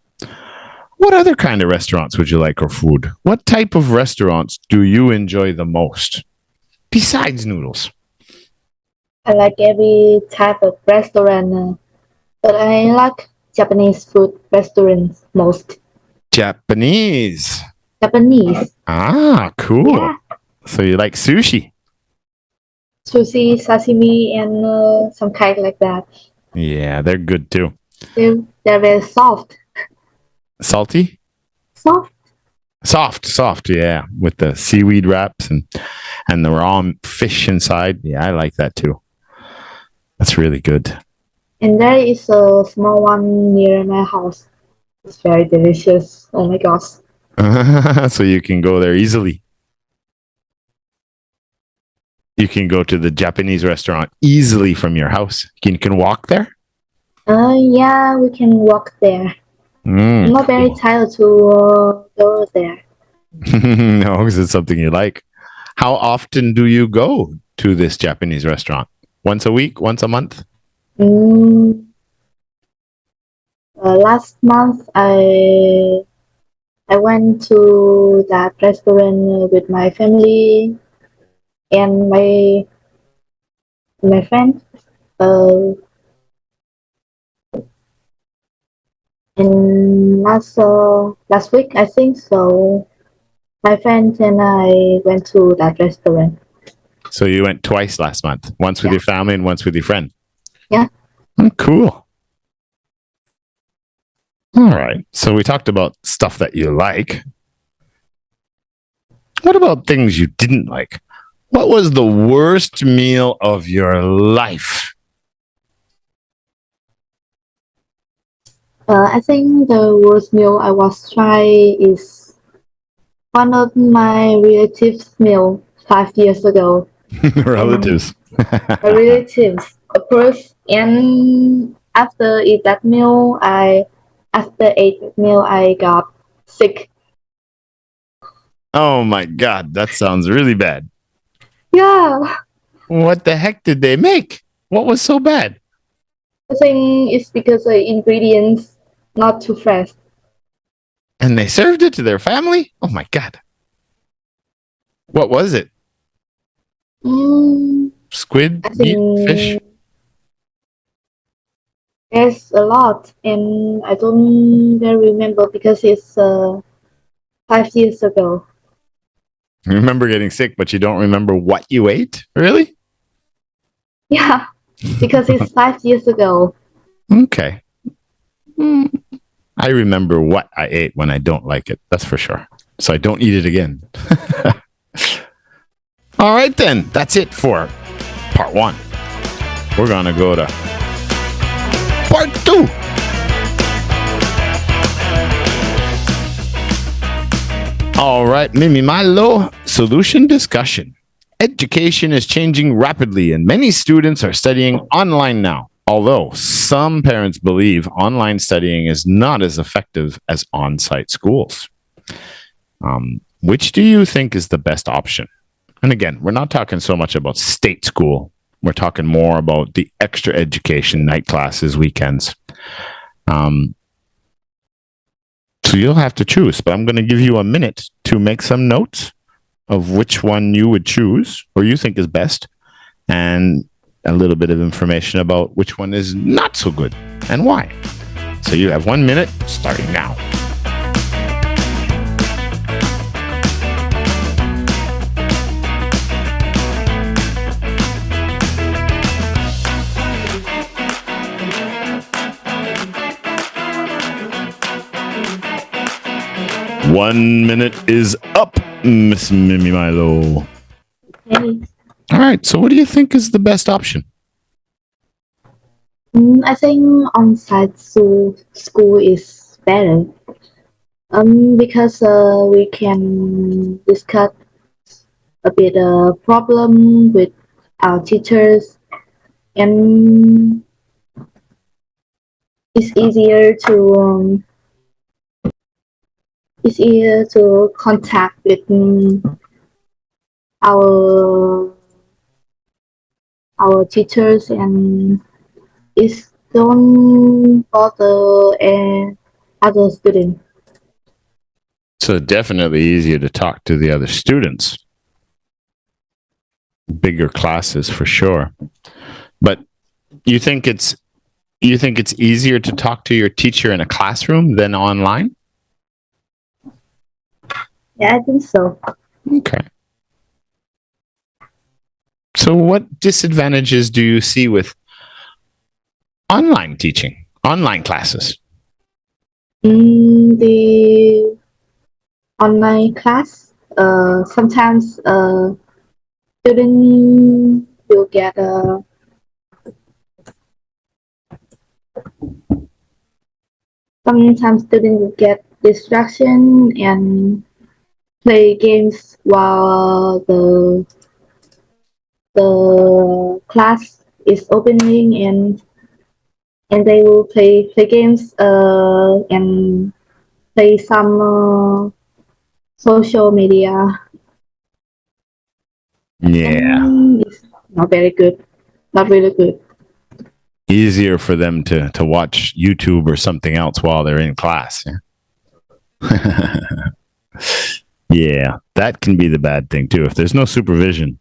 What other kind of restaurants would you like or food? What type of restaurants do you enjoy the most besides noodles? I like every type of restaurant, but I like Japanese food restaurants most. Japanese. Japanese. Ah, cool. Yeah. So you like sushi? Sushi, sashimi, and some kind like that. Yeah, they're good too. They're very soft. Salty? Soft. Soft, yeah, with the seaweed wraps and the raw fish inside. Yeah, I like that too. That's really good. And there is a small one near my house. It's very delicious. Oh my gosh. So you can go there easily. You can go to the Japanese restaurant easily from your house. You can walk there? Yeah, we can walk there. I'm not very tired to go there. No, because it's something you like. How often do you go to this Japanese restaurant? Once a week? Once a month? Last month, I went to that restaurant with my family and my friend. And last week, I think so. My friend and I went to that restaurant. So you went twice last month, once with your family and once with your friend. Yeah. Cool. All right. So we talked about stuff that you like. What about things you didn't like? What was the worst meal of your life? I think the worst meal I was trying is one of my relatives' meal 5 years ago. Relatives. My relatives, of course. And after eat that meal, I got sick. Oh my God, that sounds really bad. Yeah. What the heck did they make? What was so bad? I think it's because the ingredients not too fresh. And they served it to their family? Oh my God. What was it? Squid? Meat? Fish? There's a lot, and I don't very remember because it's 5 years ago. You remember getting sick, but you don't remember what you ate? Really? Yeah, because it's 5 years ago. Okay. I remember what I ate when I don't like it. That's for sure. So I don't eat it again. All right, then. That's it for part 1. We're going to go to part 2. All right, Milo, solution discussion. Education is changing rapidly, and many students are studying online now. Although some parents believe online studying is not as effective as on-site schools. Which do you think is the best option? And again, we're not talking so much about state school. We're talking more about the extra education, night classes, weekends. So you'll have to choose, but I'm going to give you a minute to make some notes of which one you would choose or you think is best, and a little bit of information about which one is not so good and why. So you have 1 minute starting now. One minute is up, Miss Milo. Okay. All right. So what do you think is the best option? I think on-site school is better. Because we can discuss a bit problem with our teachers, and it's easier to contact with our teachers, and it don't bother other students. So definitely easier to talk to the other students. Bigger classes for sure. But you think it's easier to talk to your teacher in a classroom than online? Yeah, I think so. Okay. So what disadvantages do you see with online teaching, online classes? The online class, sometimes student will get sometimes student will get distraction and play games while the class is opening, and they will play games and play some social media. Yeah. It's not very good, not really good. Easier for them to watch YouTube or something else while they're in class. Yeah? Yeah, that can be the bad thing too. If there's no supervision,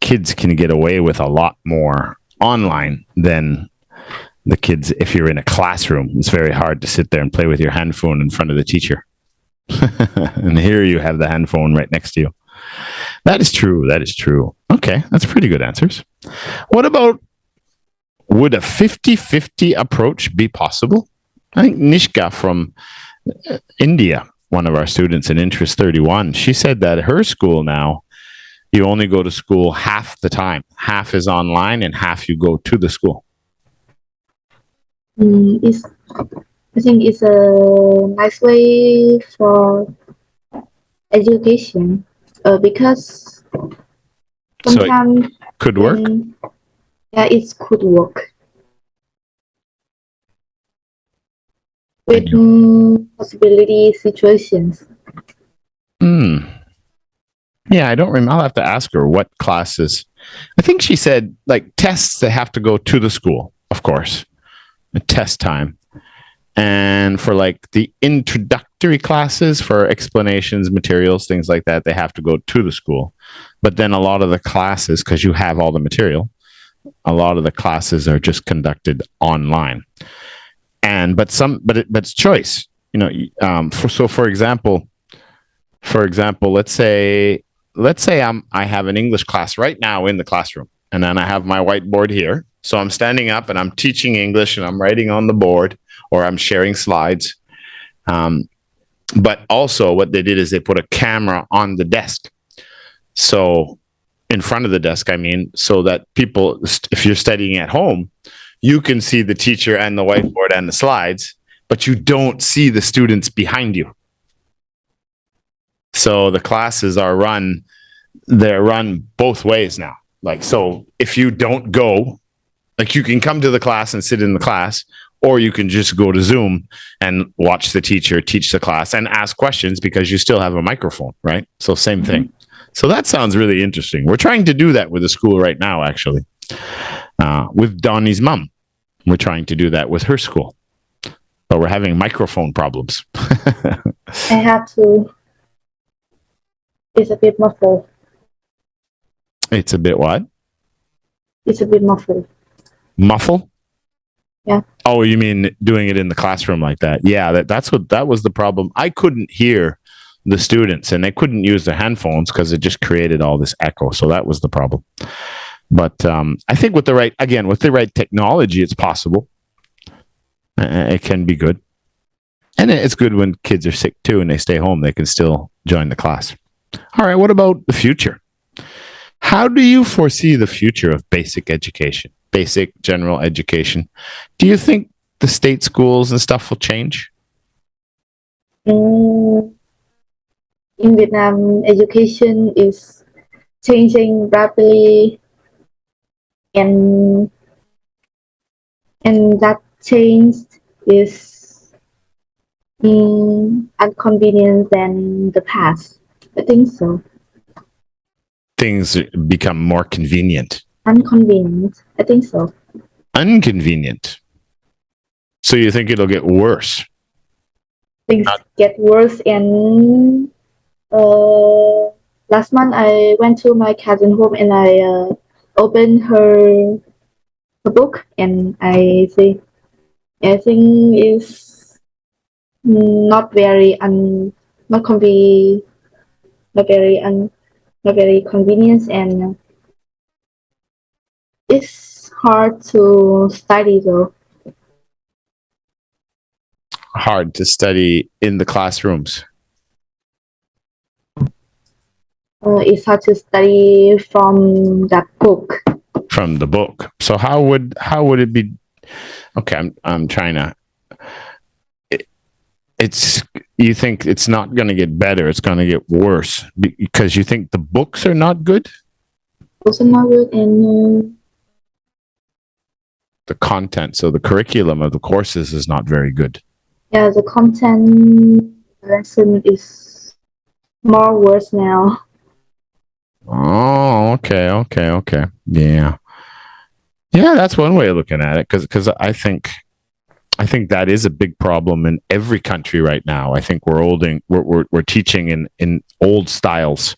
kids can get away with a lot more online than the kids if you're in a classroom. It's very hard to sit there and play with your handphone in front of the teacher. And here you have the handphone right next to you. That is true. That is true. Okay, that's pretty good answers. What about, would a 50-50 approach be possible? I think Nishka from India, one of our students in Interest 31, she said that her school now, you only go to school half the time. Half is online and half you go to the school. I think it's a nice way for education, because sometimes so could work. Yeah, it could work with possibility situations. Yeah, I don't remember. I'll have to ask her what classes. I think she said like tests, they have to go to the school, of course, test time. And for like the introductory classes, for explanations, materials, things like that, they have to go to the school. But then a lot of the classes, because you have all the material, a lot of the classes are just conducted online. But it's choice. For example, For example, let's say I have an English class right now in the classroom, and then I have my whiteboard here. So I'm standing up and I'm teaching English and I'm writing on the board or I'm sharing slides. But also, what they did is they put a camera on the desk. So in front of the desk, I mean, so that people, if you're studying at home, you can see the teacher and the whiteboard and the slides, but you don't see the students behind you. So the classes they're run both ways now. Like, so if you don't go, like you can come to the class and sit in the class, or you can just go to Zoom and watch the teacher teach the class and ask questions because you still have a microphone, right? So same thing. So that sounds really interesting. We're trying to do that with the school right now, actually. With Donny's mom, we're trying to do that with her school, but we're having microphone problems. I have to. It's a bit muffled. It's a bit what? It's a bit muffled. Muffle? Yeah. Oh, you mean doing it in the classroom like that? Yeah, that was the problem. I couldn't hear the students, and they couldn't use their handphones because it just created all this echo. So that was the problem. But I think with the right technology, it's possible. It can be good, and it's good when kids are sick too and they stay home. They can still join the class. All right. What about the future? How do you foresee the future of basic education, basic general education? Do you think the state schools and stuff will change? In Vietnam, education is changing rapidly, and that change is inconvenient than the past. I think so. Things become more convenient. Inconvenient. I think so. Inconvenient. So you think it'll get worse? Things get worse, and last month I went to my cousin's home and I opened her book, and I think it's not very not very convenient, and it's hard to study though. Hard to study in the classrooms. It's hard to study from that book. From the book. So how would it be? Okay, I'm trying to. You think it's not going to get better? It's going to get worse because you think the books are not good. Books are not good, and the content, so the curriculum of the courses is not very good. Yeah, the content lesson is more worse now. Oh, okay. Yeah, that's one way of looking at it, because I think that is a big problem in every country right now. I think we're teaching in old styles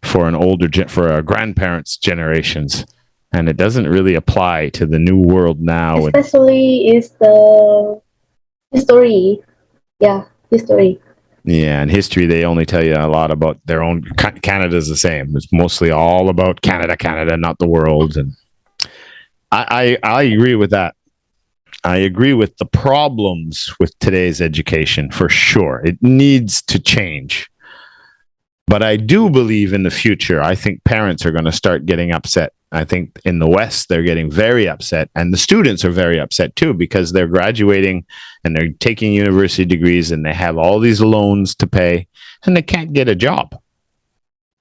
for our grandparents' generations, and it doesn't really apply to the new world now. Especially is the history. Yeah, history. Yeah, in history, they only tell you a lot about their own. Canada's the same. It's mostly all about Canada, not the world. And I agree with that. I agree with the problems with today's education, for sure. It needs to change. But I do believe in the future. I think parents are going to start getting upset. I think in the West, they're getting very upset. And the students are very upset too, because they're graduating and they're taking university degrees and they have all these loans to pay and they can't get a job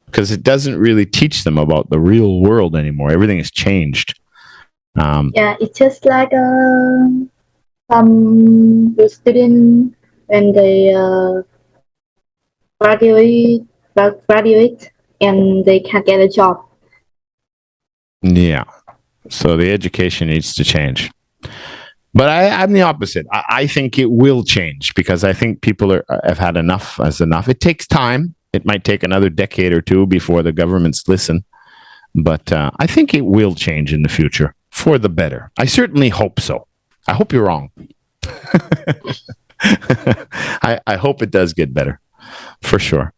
because it doesn't really teach them about the real world anymore. Everything has changed. Yeah, it's just like some students when they graduate and they can't get a job. Yeah. So the education needs to change. But I'm the opposite. I think it will change because I think people have had enough as enough. It takes time. It might take another decade or two before the governments listen. But I think it will change in the future for the better. I certainly hope so. I hope you're wrong. I hope it does get better, for sure.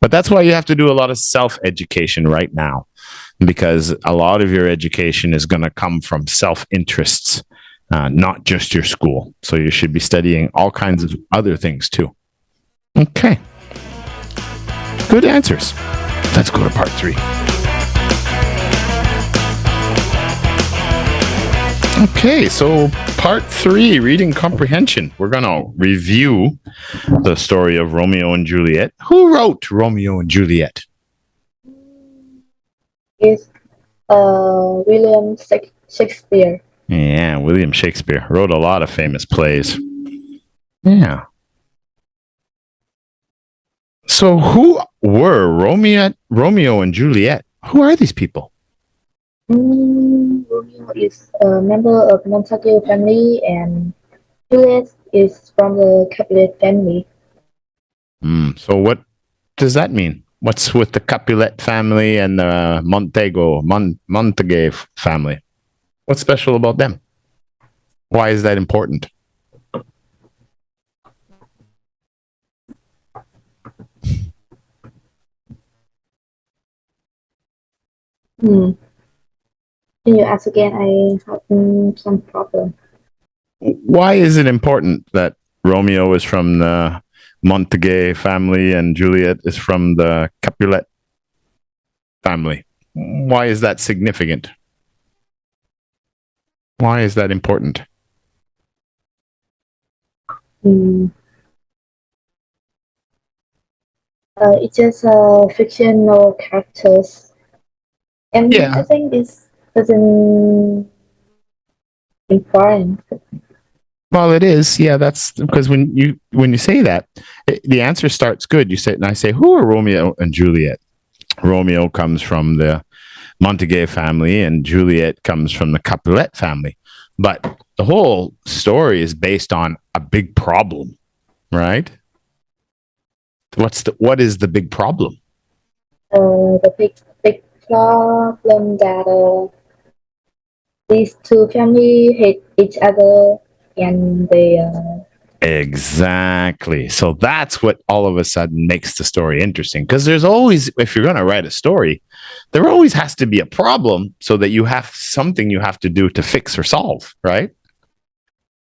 But that's why you have to do a lot of self-education right now, because a lot of your education is going to come from self-interests, not just your school. So you should be studying all kinds of other things too. Okay. Good answers. Let's go to part 3. Okay, so part 3, reading comprehension. We're going to review the story of Romeo and Juliet. Who wrote Romeo and Juliet? It's William Shakespeare. Yeah, William Shakespeare wrote a lot of famous plays. Yeah. So who were Romeo and Juliet? Who are these people? Romeo is a member of Montague family, and Juliet is from the Capulet family. So what does that mean? What's with the Capulet family and the Montague family? What's special about them? Why is that important? Can you ask again? I have some problem. Why is it important that Romeo is from the Montague family and Juliet is from the Capulet family? Why is that significant? Why is that important? It's just fictional characters, and I think this doesn't important. Well, it is. Yeah, that's because when you say that, the answer starts good. You say, and I say, who are Romeo and Juliet? Romeo comes from the Montague family, and Juliet comes from the Capulet family. But the whole story is based on a big problem, right? What is the big problem? The big problem that these two families hate each other, and they Exactly. So that's what all of a sudden makes the story interesting, because there's always, if you're going to write a story, there always has to be a problem so that you have something you have to do to fix or solve, right?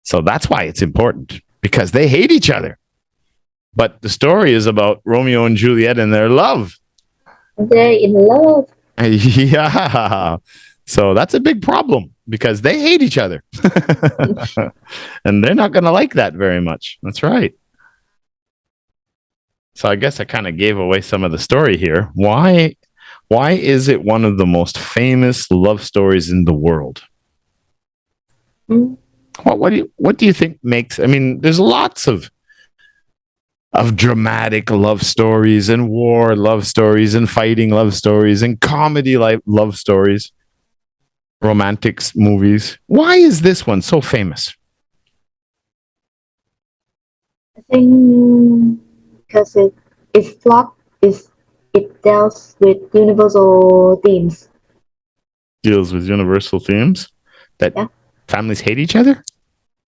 So that's why it's important, because they hate each other. But the story is about Romeo and Juliet and their love. They're in love. Yeah. So that's a big problem because they hate each other. And they're not going to like that very much. That's right. So I guess I kind of gave away some of the story here. Why is it one of the most famous love stories in the world? What do you think makes, I mean, there's lots of dramatic love stories and war love stories and fighting love stories and comedy love stories, romantic movies. Why is this one so famous? I think because it's plot it deals with universal themes. Deals with universal themes that families hate each other.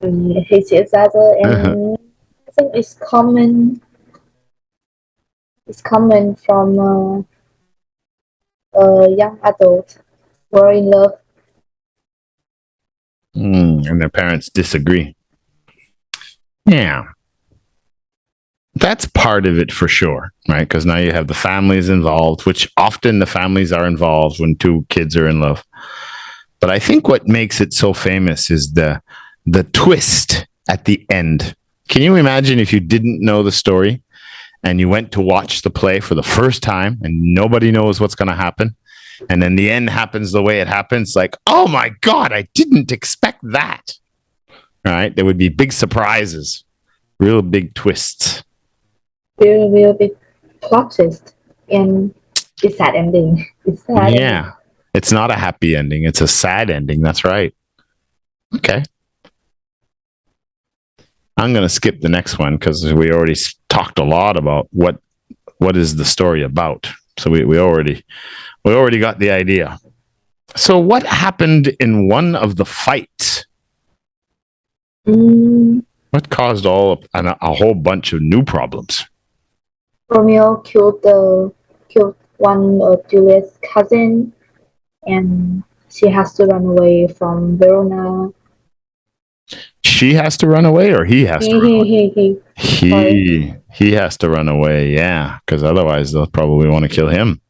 Hate each other, and I think it's common. It's common from young adults who are in love. And their parents disagree. Yeah. That's part of it for sure, right? Because now you have the families involved, which often the families are involved when two kids are in love. But I think what makes it so famous is the twist at the end. Can you imagine if you didn't know the story and you went to watch the play for the first time and nobody knows what's going to happen? And then the end happens the way it happens. Like, oh my God, I didn't expect that. Right? There would be big surprises, real big twists. Real big plot twist, and it's sad ending. It's sad. Yeah. Ending. It's not a happy ending. It's a sad ending. That's right. Okay. I'm going to skip the next one because we already talked a lot about what is the story about. So we already got the idea. So what happened in one of the fights? What caused a whole bunch of new problems? Romeo killed one of Juliet's cousin, and she has to run away from Verona. She has to run away, or he has to run away? Sorry. He has to run away, yeah, because otherwise they'll probably want to kill him.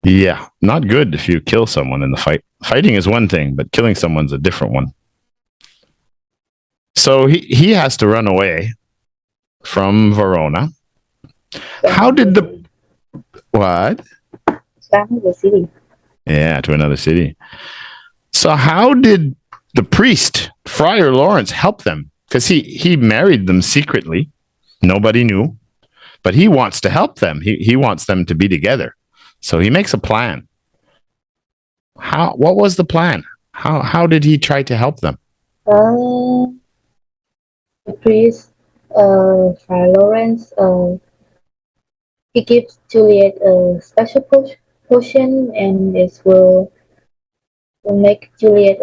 Yeah, not good if you kill someone in the fight. Fighting is one thing, but killing someone's a different one. So he has to run away from Verona. How did the what? The city. Yeah, to another city. So how did the priest, Friar Lawrence, help them? Because he married them secretly. Nobody knew. But he wants to help them. He wants them to be together. So he makes a plan. What was the plan? How did he try to help them? The priest, Friar Lawrence, he gives Juliet a special potion, and it will make Juliet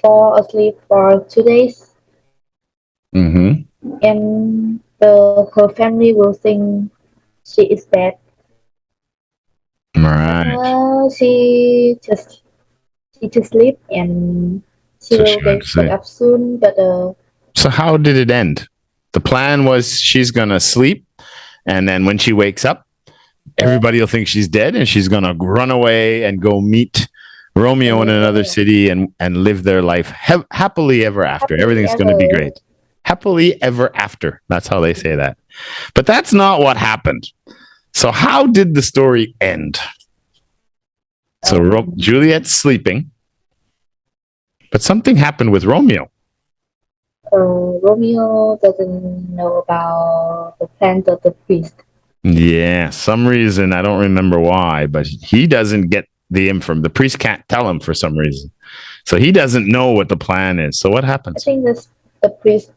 fall asleep for 2 days. Mm-hmm. And her family will think she is dead. Right. She just sleep, and she will wake up soon. But so how did it end? The plan was she's gonna sleep, and then when she wakes up, everybody will think she's dead, and she's gonna run away and go meet Romeo in another city and live their life happily ever after. Everything's gonna be great. Happily ever after. That's how they say that. But that's not what happened. So how did the story end? So Juliet's sleeping, but something happened with Romeo. Romeo doesn't know about the plans of the priest. Yeah, some reason, I don't remember why, but he doesn't get the info. The priest can't tell him for some reason. So he doesn't know what the plan is. So what happens? I think the priest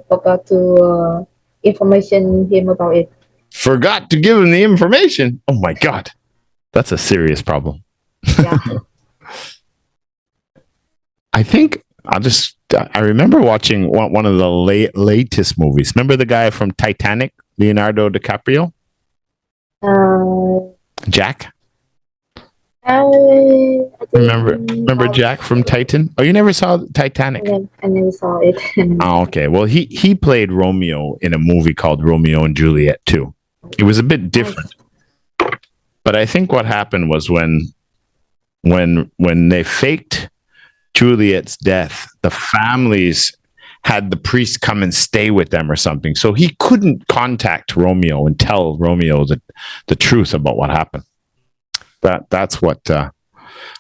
forgot to information him about it. Forgot to give him the information? Oh my God. That's a serious problem. Yeah. I think I remember watching one of the latest movies. Remember the guy from Titanic, Leonardo DiCaprio? Jack? Remember Jack from Titan? Oh, you never saw Titanic? I never saw it. Oh, okay. Well, he played Romeo in a movie called Romeo and Juliet too. It was a bit different. But I think what happened was when they faked Juliet's death, the families had the priest come and stay with them or something. So he couldn't contact Romeo and tell Romeo the truth about what happened. That's what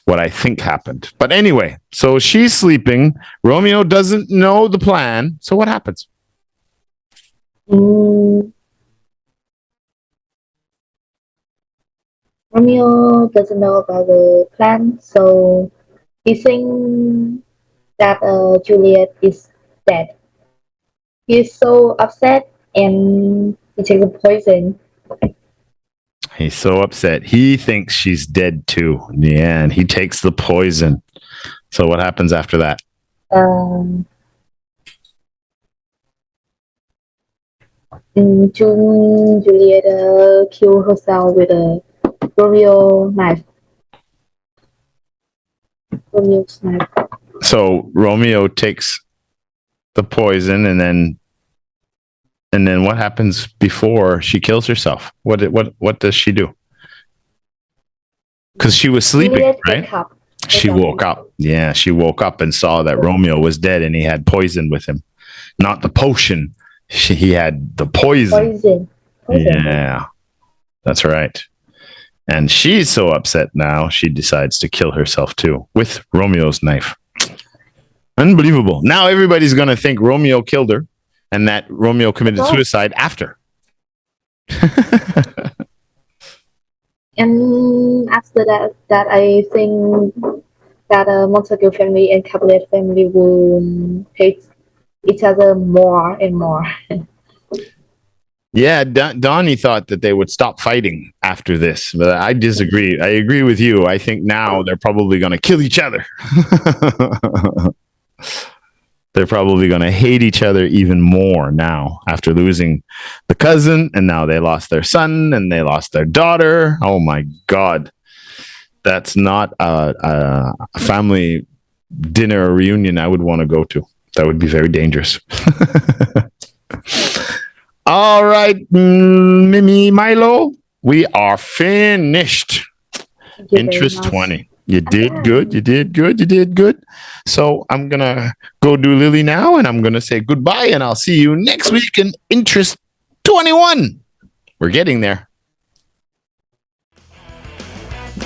I think happened. But anyway, so she's sleeping. Romeo doesn't know the plan. So what happens? Romeo doesn't know about the plan, so he thinks that Juliet is dead. He's so upset, and he takes the poison. He's so upset. He thinks she's dead too. Yeah, and he takes the poison. So what happens after that? Juliet killed herself with a Romeo's knife. So Romeo takes the poison, and then what happens before she kills herself? What does she do? Because she was sleeping, Juliet right? She woke up. Yeah, she woke up and saw that Romeo was dead, and he had poison with him. Not the potion. He had the poison. Yeah, that's right. And she's so upset now, she decides to kill herself too with Romeo's knife. Unbelievable. Now everybody's going to think Romeo killed her and that Romeo committed suicide after. And after that I think that Montague family and Capulet family will hate each other more and more. Yeah, Donny thought that they would stop fighting after this, but I disagree. I agree with you. I think now they're probably going to kill each other. they're probably going to hate each other even more now after losing the cousin, and now they lost their son and they lost their daughter. Oh my God. That's not a family dinner or reunion I would want to go to. That would be very dangerous. All right, Mimi, Milo, we are finished. Interest 20. You did good. You did good. You did good. So I'm going to go do Lily now, and I'm going to say goodbye, and I'll see you next week in Interest 21. We're getting there.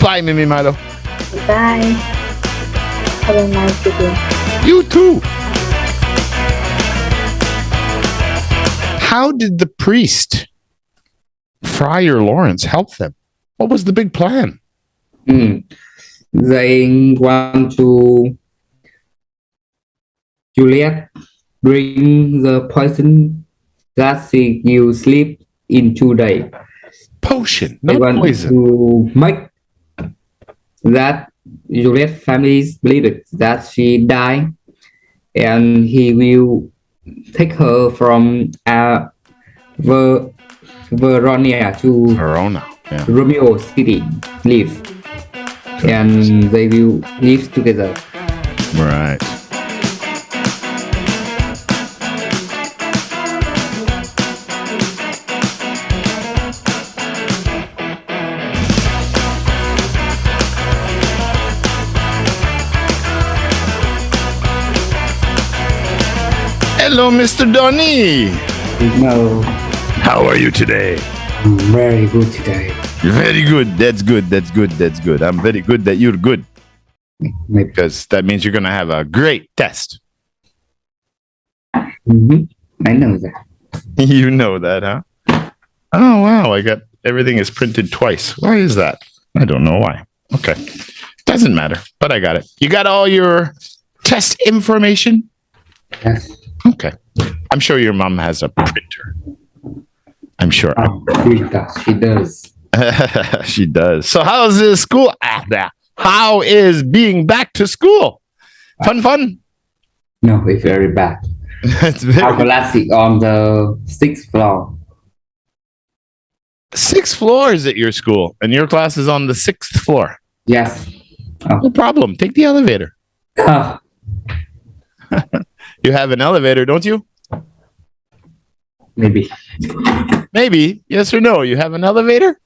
Bye, Mimi, Milo. Bye. Have a nice weekend. You too. How did the priest, Friar Lawrence, help them? What was the big plan? They want to Juliet bring the poison that she will sleep in 2 days. Potion, They not want poison. to make that Juliet family believe it, that she died, and he will take her from Veronia to Verona. Yeah. Romeo City live, and they will live together. Right. Hello, Mr. Donny. No, How are you today? I'm very good today. You're very good. That's good. That's good. That's good. I'm very good that you're good, Maybe. because that means you're going to have a great test. I know that. You know that, huh? Oh, wow. I got everything is printed twice. Why is that? I don't know why. Okay. Doesn't matter, but I got it. You got all your test information? Yes. Okay. I'm sure your mom has a printer. I'm sure. She does. She does. So how's the school? How is being back to school? Fun? No, it's very bad. It's Our very class is on the 6th floor. 6 floors at your school, and your class is on the 6th floor. Yes. No problem. Take the elevator. You have an elevator, don't you? Maybe. Maybe. Yes or no? You have an elevator?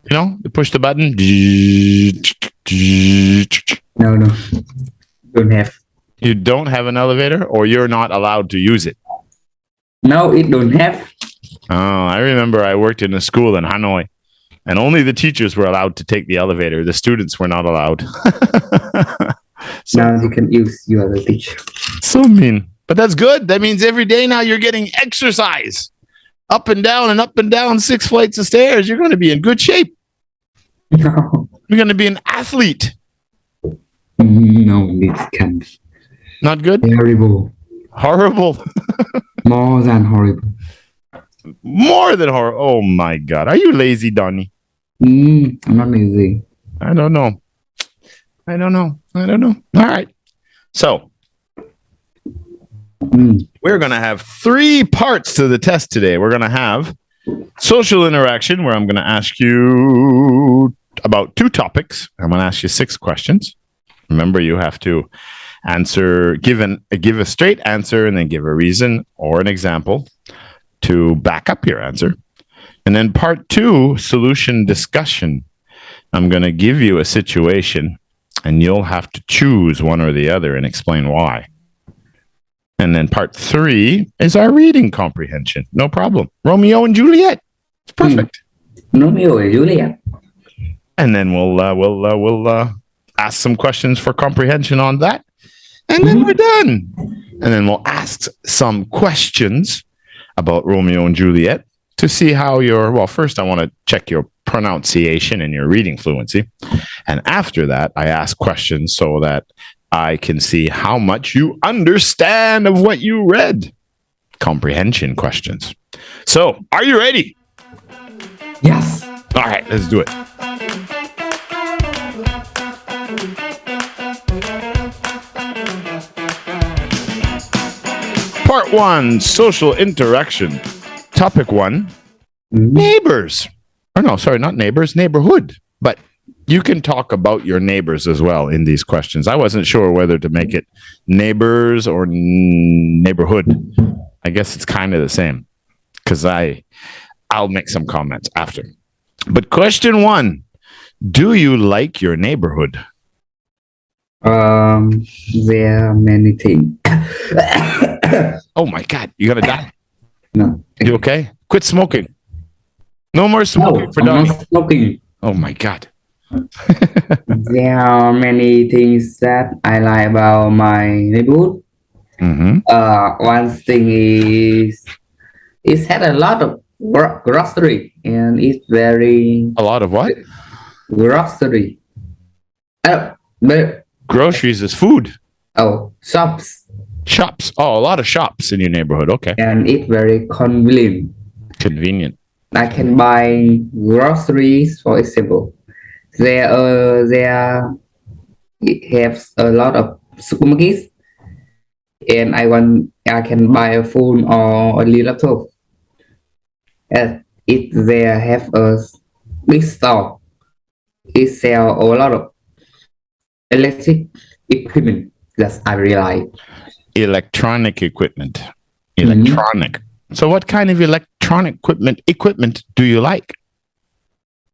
You know, you push the button. No. Don't have. You don't have an elevator, or you're not allowed to use it. No, it don't have. Oh, I remember I worked in a school in Hanoi, and only the teachers were allowed to take the elevator. The students were not allowed. Now you can use your teacher. So mean. But that's good. That means every day now you're getting exercise. Up and down 6 flights of stairs. You're going to be in good shape. No. You're going to be an athlete. No, it can't. Not good? Terrible. Horrible. More than horrible. More than horrible. Oh my God. Are you lazy, Donny? I'm not lazy. I don't know. All right. So we're going to have 3 parts to the test today. We're going to have social interaction, where I'm going to ask you about 2 topics. I'm going to ask you 6 questions. Remember, you have to give a straight answer, and then give a reason or an example to back up your answer. And then part 2, solution discussion. I'm going to give you a situation, and you'll have to choose one or the other and explain why. And then part 3 is our reading comprehension. No problem. Romeo and Juliet. It's perfect. Romeo and Juliet. And then we'll ask some questions for comprehension on that. And then we're done. And then we'll ask some questions about Romeo and Juliet to see how first I want to check your pronunciation and your reading fluency. And after that, I ask questions so that I can see how much you understand of what you read. Comprehension questions. So, are you ready? Yes. All right, let's do it. Part 1, social interaction. Topic 1, neighbors. Oh, no, sorry, not neighbors, neighborhood. But you can talk about your neighbors as well in these questions. I wasn't sure whether to make it neighbors or neighborhood. I guess it's kind of the same because I'll make some comments after. But question 1, do you like your neighborhood? There are many things. Oh my God, you gonna die? No. You okay? Quit smoking. No more No, smoking for I'm Donny. not smoking. Oh my God. There are many things that I like about my neighborhood. Mm-hmm. One thing is it had a lot of grocery and it's very A lot of what? grocery. But Groceries is food. shops Shops. Oh, a lot of shops in your neighborhood. Okay. and it's very convenient. Convenient. I can buy groceries, for example. There it has a lot of supermarkets, and I can buy a phone or a laptop. And it there have a big store. It sell a lot of electric equipment that I really like. Electronic equipment. Electronic. So what kind of electronic equipment do you like?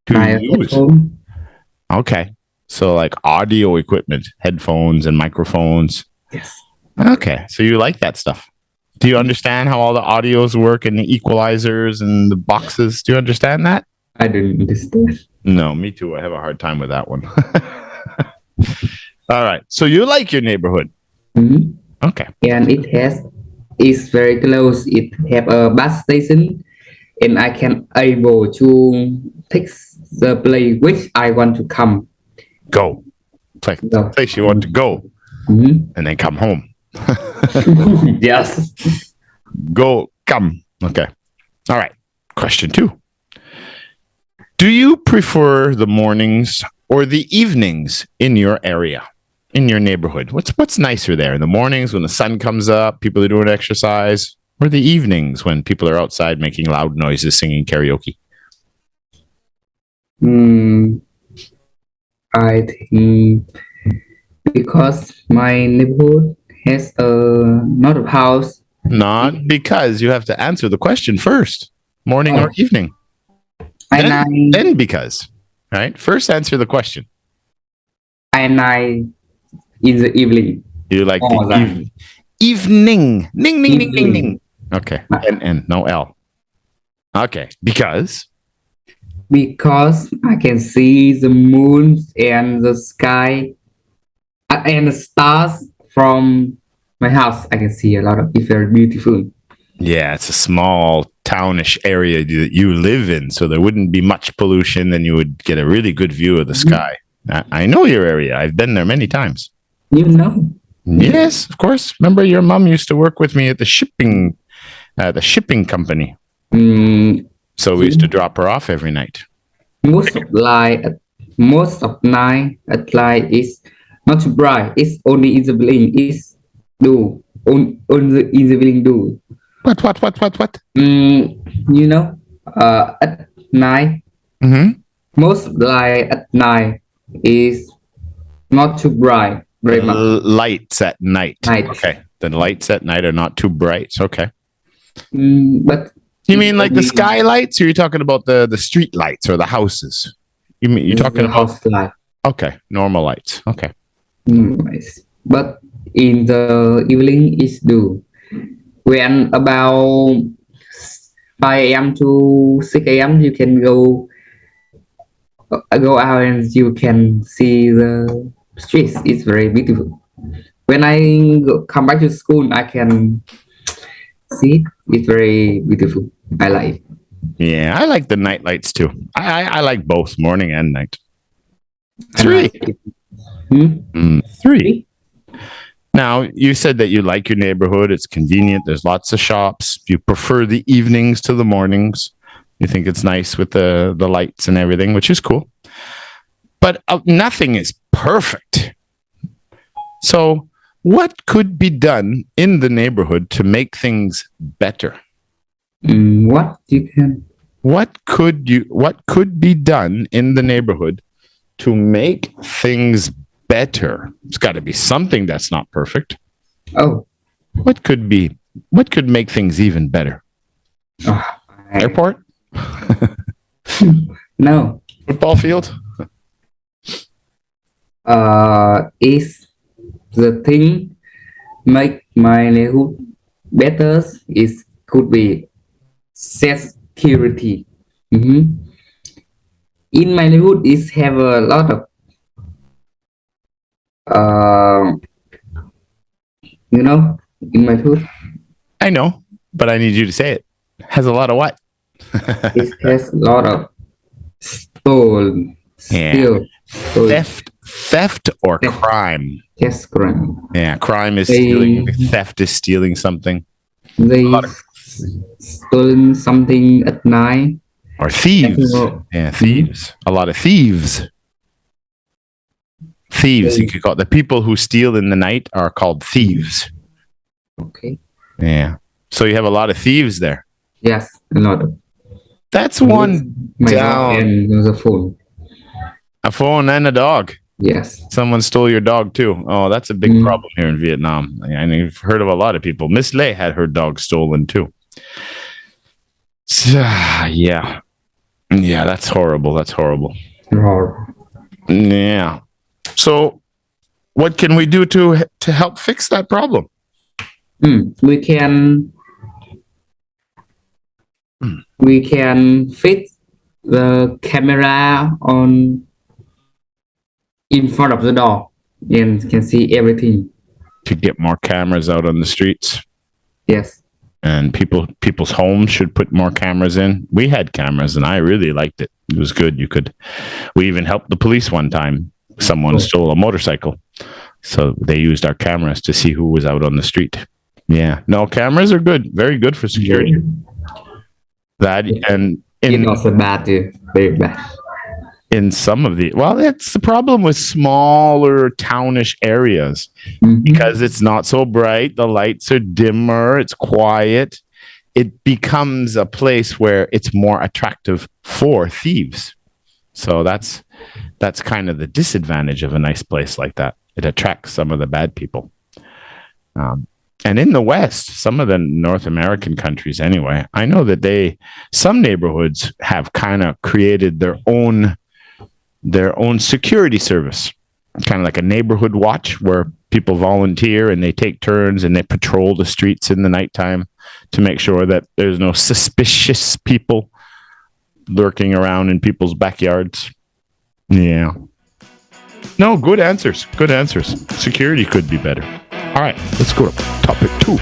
Do I you use? phone. Okay. So like audio equipment, headphones and microphones. Yes. Okay. So you like that stuff. Do you understand how all the audios work and the equalizers and the boxes? Do you understand that? I don't understand. No, me too. I have a hard time with that one. All right. So you like your neighborhood. Mhm. Okay. And it's very close. It have a bus station, and I can able to take the place which I want to come. Go. So, Place you want to go mhm. and then come home. Yes. Go, come. Okay. All right. Question 2. Do you prefer the mornings or the evenings in your area, in your neighborhood? What's nicer there? In the mornings when the sun comes up, people are doing exercise, or the evenings when people are outside making loud noises, singing karaoke? I think because my neighborhood has a lot of house. Not because you have to answer the question first, morning or evening. And Then because, right? First answer the question. I in the evening. You like Oh, the evening. Ning, ning, ning, ning, Evening. ning. Okay. N, no L. Okay. Because I can see the moon and the sky and the stars from my house. I can see a lot of it's very beautiful. yeah, it's a small townish area that you live in, so there wouldn't be much pollution, and you would get a really good view of the sky. I know your area. I've been there many times. You know. Yes, of course. Remember, your mom used to work with me at the shipping company. So we used to drop her off every night. Most of night at night is not too bright. It's only in the building. It's do on the in the building do. What? You know, at night, Mm-hmm. most light at night is not too bright very much. Lights at night. Night. Okay. The lights at night are not too bright. Okay. But You mean like the skylights, or you're talking about the street lights or the houses? You're talking about house light. okay, normal lights. Okay. Nice. But in the evening is do when about 5 a.m. to 6 a.m. you can go out and you can see the streets. It's very beautiful. When I come back to school, I can see it. It's very beautiful. I like it. Yeah, I like the night lights too. I like both morning and night. I 3. like it. 3. Now, you said that you like your neighborhood. It's convenient. There's lots of shops. You prefer the evenings to the mornings. You think it's nice with the lights and everything, which is cool. But nothing is perfect. So what could be done in the neighborhood to make things better? What you can? What could be done in the neighborhood to make things better? It's got to be something that's not perfect. Oh, What could make things even better? Airport? No. Football field? Is the thing make my neighborhood better? Is could be security. In my neighborhood, is have a lot of in my neighborhood, I know, but I need you to say it. Has a lot of what? it has a lot of stolen, Yeah. steal, Theft or Theft. crime. yes, crime. Yeah, crime is They- stealing. Theft is stealing something. They lot of- stolen something at night. Or thieves. No. Yeah, thieves. A lot of thieves. Thieves. You could call the people who steal in the night are called thieves. Okay. Yeah. So you have a lot of thieves there. Yes, a lot of That's one my down. dog and the phone. A phone and a dog. Yes. Someone stole your dog too. Oh, that's a big Mm. problem here in Vietnam. And you've heard of a lot of people. Miss Lei had her dog stolen too. So, yeah. Yeah, that's horrible. That's horrible. Roar. Yeah. So what can we do to help fix that problem? We can fit the camera on in front of the door and can see everything. To get more cameras out on the streets, Yes. and people's homes should put more cameras in. We had cameras and I really liked it. It was good. We even helped the police one time. Someone stole a motorcycle. So they used our cameras to see who was out on the street. Yeah. No, cameras are good. Very good for security. That and It's also bad too. Very bad. in some of that's the problem with smaller townish areas, because it's not so bright, the lights are dimmer, it's quiet. It becomes a place where it's more attractive for thieves. So that's kind of the disadvantage of a nice place like that. It attracts some of the bad people. And in the West, some of the North American countries anyway, I know that some neighborhoods have kind of created their own security service, kind of like a neighborhood watch where people volunteer and they take turns and they patrol the streets in the nighttime to make sure that there's no suspicious people lurking around in people's backyards. Yeah. No, good answers. Good answers. Security could be better. All right, let's go to topic 2.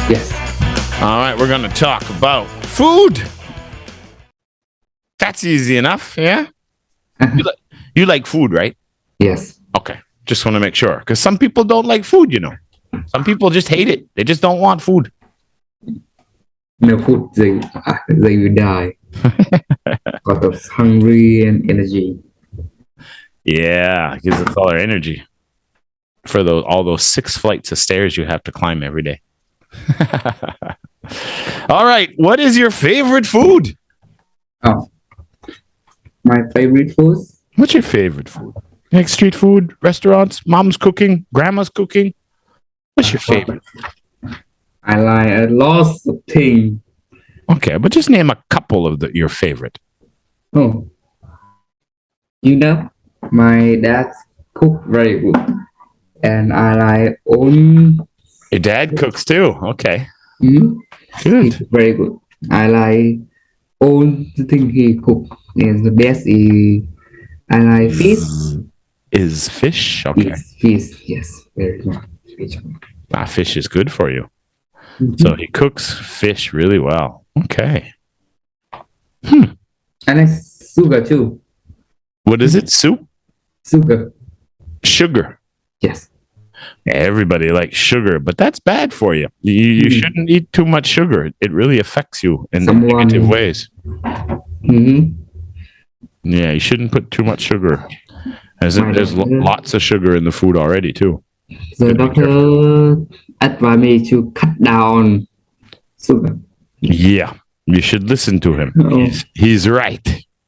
Yes. All right, we're going to talk about food. That's easy enough, yeah? You like food, right? Yes. Okay, just want to make sure. Because some people don't like food, Some people just hate it. They just don't want food. No food, they will die. Because of hungry and energy. Yeah, it gives us all our energy for all those 6 flights of stairs you have to climb every day. All right, what is your favorite food? Oh. My favorite food? What's your favorite food? Like street food, restaurants, mom's cooking, grandma's cooking? What's your favorite? I like a lot of things. Okay, but just name a couple of your favorite. Oh. My dad cook very good. And I like own. Your dad cooks too. Okay. He Good. cook very good. I like all the thing he cook. And the best is I like fish. Is fish? Okay. Yes, fish. Yes, very good. Fish. Fish is good for you. So he cooks fish really well. Okay. And I sugar too. What is it? Soup? Sugar. Sugar. Yes. Everybody likes sugar, but that's bad for you. You shouldn't eat too much sugar. It really affects you in negative ways. Yeah, you shouldn't put too much sugar. There's My doctor- lots of sugar in the food already too. The Gotta be doctor advised me to cut down sugar. Yeah, you should listen to him. Oh. He's right.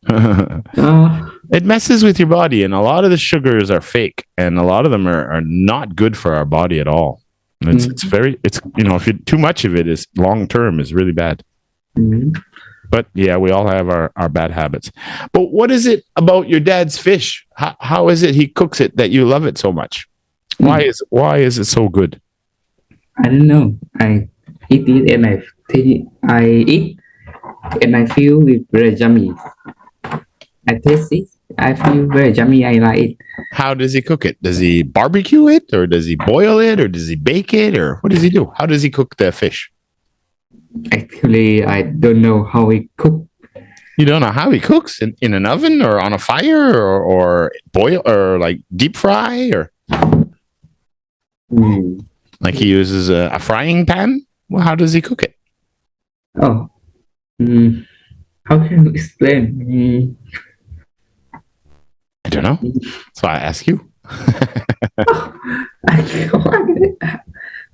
It messes with your body, and a lot of the sugars are fake, and a lot of them are not good for our body at all. It's if you too much of it is long term is really bad. Mhm. But yeah, we all have our bad habits. But what is it about your dad's fish? How is it he cooks it that you love it so much? Why is it so good? I don't know. I eat it and I eat and I feel it very yummy. I taste it. I feel very yummy. I like it. How does he cook it? Does he barbecue it, or does he boil it, or does he bake it, or what does he do? How does he cook the fish? Actually, I don't know how it cook. You don't know how he cooks in an oven or on a fire or boil or like deep fry or like he uses a frying pan. Well, how does he cook it? Oh, how can you explain? I don't know. That's why I ask you.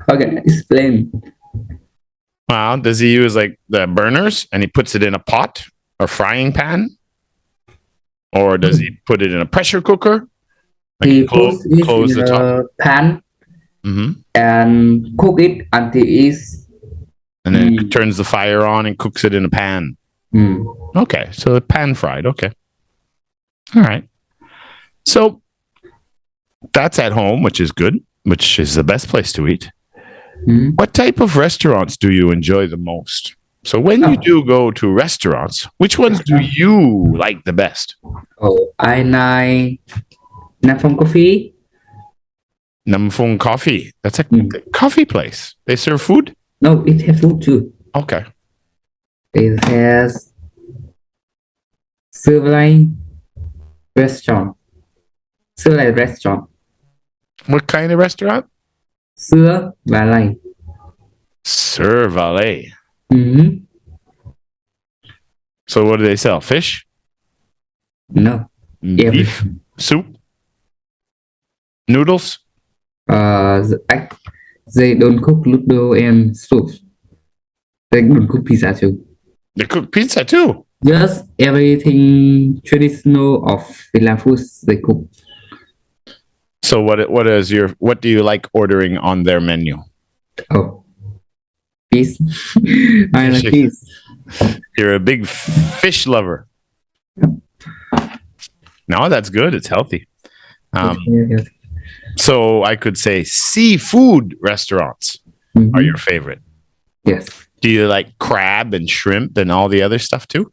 How can I explain? Well, does he use like the burners and he puts it in a pot or frying pan? Or does he put it in a pressure cooker? Like He puts it close in the top. a pan Mm-hmm. and cook it until it's. And then turns the fire on and cooks it in a pan. Okay, so pan fried. Okay. All right. So that's at home, which is good, which is the best place to eat. What type of restaurants do you enjoy the most? So when you do go to restaurants, which ones do you like the best? Oh, I like Nam Phong Coffee. Nam Phong Coffee. That's a coffee place. They serve food? No, it has food too. Okay. It has Silverline restaurant. Silverline restaurant. What kind of restaurant? Sữa và lành. Sir Valet. So what do they sell? Fish? No. Beef? Soup? Noodles? They don't cook noodle and soup. They don't cook pizza too. They cook pizza too. Just everything traditional of Finland foods they cook. So what do you like ordering on their menu? Oh, fish. I like fish. You're a big fish lover. No, that's good. It's healthy. So I could say seafood restaurants are your favorite. Yes. Do you like crab and shrimp and all the other stuff too?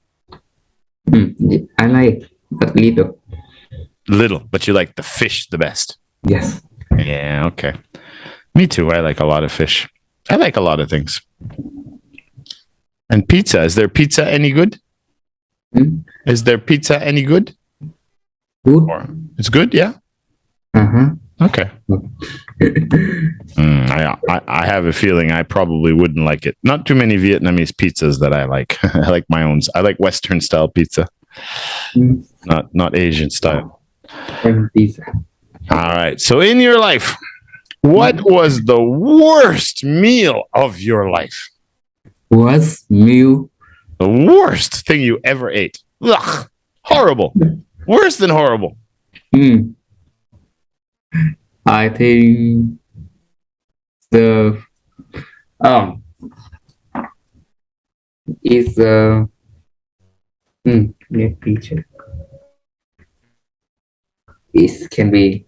I like but little. Little, but you like the fish the best. Yes. Yeah, okay. Me too. I like a lot of fish. I like a lot of things. And pizza. Is their pizza any good? Is their pizza any good? Good. It's good, yeah? Okay. I have a feeling I probably wouldn't like it. Not too many Vietnamese pizzas that I like. I like my own. I like Western style pizza, not Asian style. Pizza. All right. So in your life, what was the worst meal of your life? Worst meal? The worst thing you ever ate? Ugh, horrible. Worse than horrible. I think it's let me check. It can be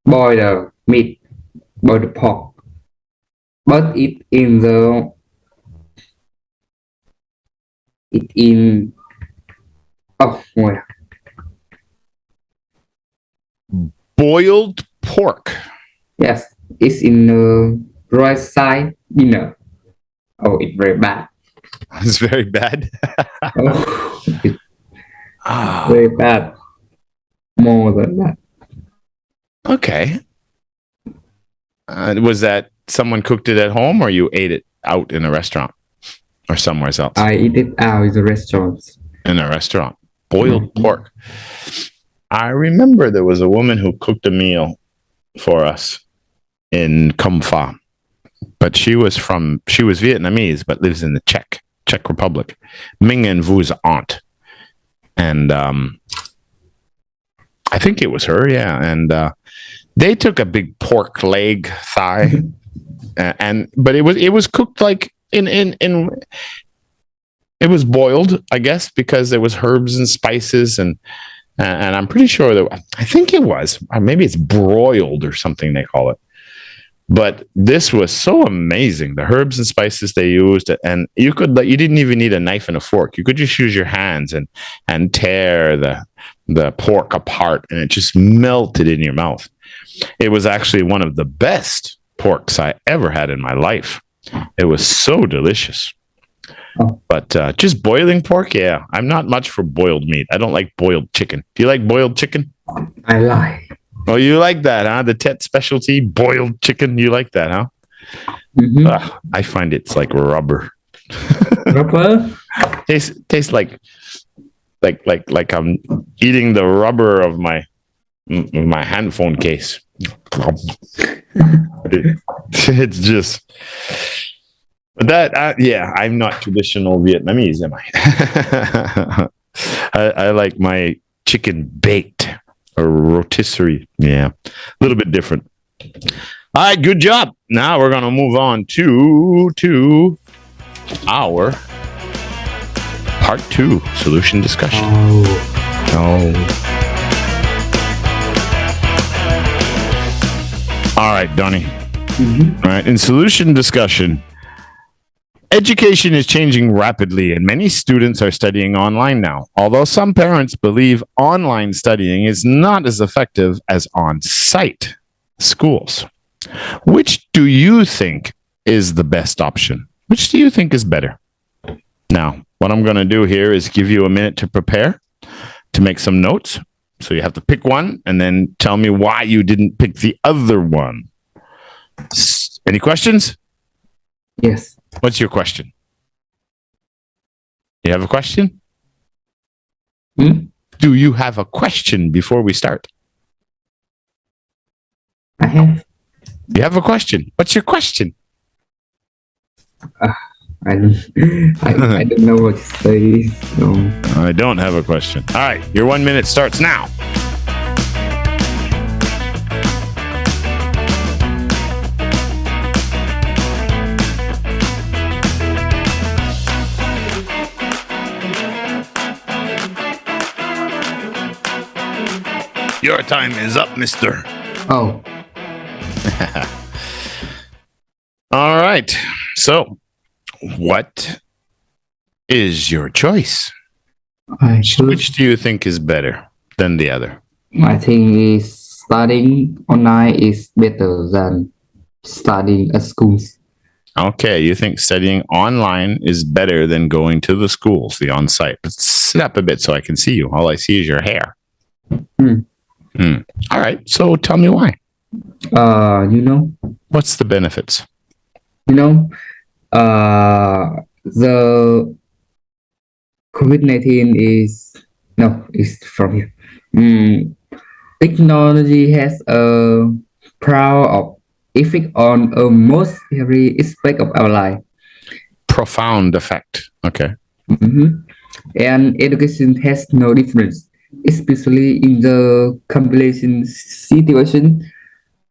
boiled meat, boiled pork, but it in where? Boiled pork. Yes, it's in the right side dinner. Oh, it's very bad. It's very bad. Very bad. More than that. Okay. Was that someone cooked it at home or you ate it out in a restaurant or somewhere else? I eat it out in the restaurants. In a restaurant. Boiled pork. I remember there was a woman who cooked a meal for us in Công Pha, but she was Vietnamese, but lives in the Czech Republic. Ming and Vu's aunt. And I think it was her, yeah. And they took a big pork leg thigh, but it was cooked like in it was boiled, I guess, because there was herbs and spices and I'm pretty sure that I think it was, or maybe it's broiled or something they call it. But this was so amazing. The herbs and spices they used, and you didn't even need a knife and a fork. You could just use your hands and tear the pork apart, and it just melted in your mouth. It was actually one of the best porks I ever had in my life. It was so delicious. But just boiling pork, yeah. I'm not much for boiled meat. I don't like boiled chicken. Do you like boiled chicken? I like. Oh, you like that, huh? The Tet specialty, boiled chicken. You like that, huh? Mm-hmm. I find it's like rubber. Rubber? Tastes like I'm eating the rubber of my handphone case. It's just that. Yeah, I'm not traditional Vietnamese, am I? I like my chicken baked or rotisserie. Yeah, a little bit different. All right, good job. Now we're gonna move on to our part 2 solution discussion. Oh. All right, Donny. Mm-hmm. All right, in solution discussion, education is changing rapidly and many students are studying online now. Although some parents believe online studying is not as effective as on-site schools. Which do you think is the best option? Which do you think is better? Now, what I'm going to do here is give you a minute to prepare, to make some notes. So you have to pick one and then tell me why you didn't pick the other one. Any questions? Yes. What's your question? You have a question? Do you have a question before we start? I have. You have a question. What's your question? I don't know what to say. So. I don't have a question. All right, your 1 minute starts now. Your time is up, mister. Oh. All right. So, what is your choice? Which do you think is better than the other? I think is studying online is better than studying at schools. Okay, you think studying online is better than going to the schools, the on-site. Let's sit up a bit so I can see you. All I see is your hair. All right, so tell me why. What's the benefits? The COVID-19 is from here. Technology has a proud effect on almost every aspect of our life. Profound effect. Okay. And education has no difference, especially in the complex situation.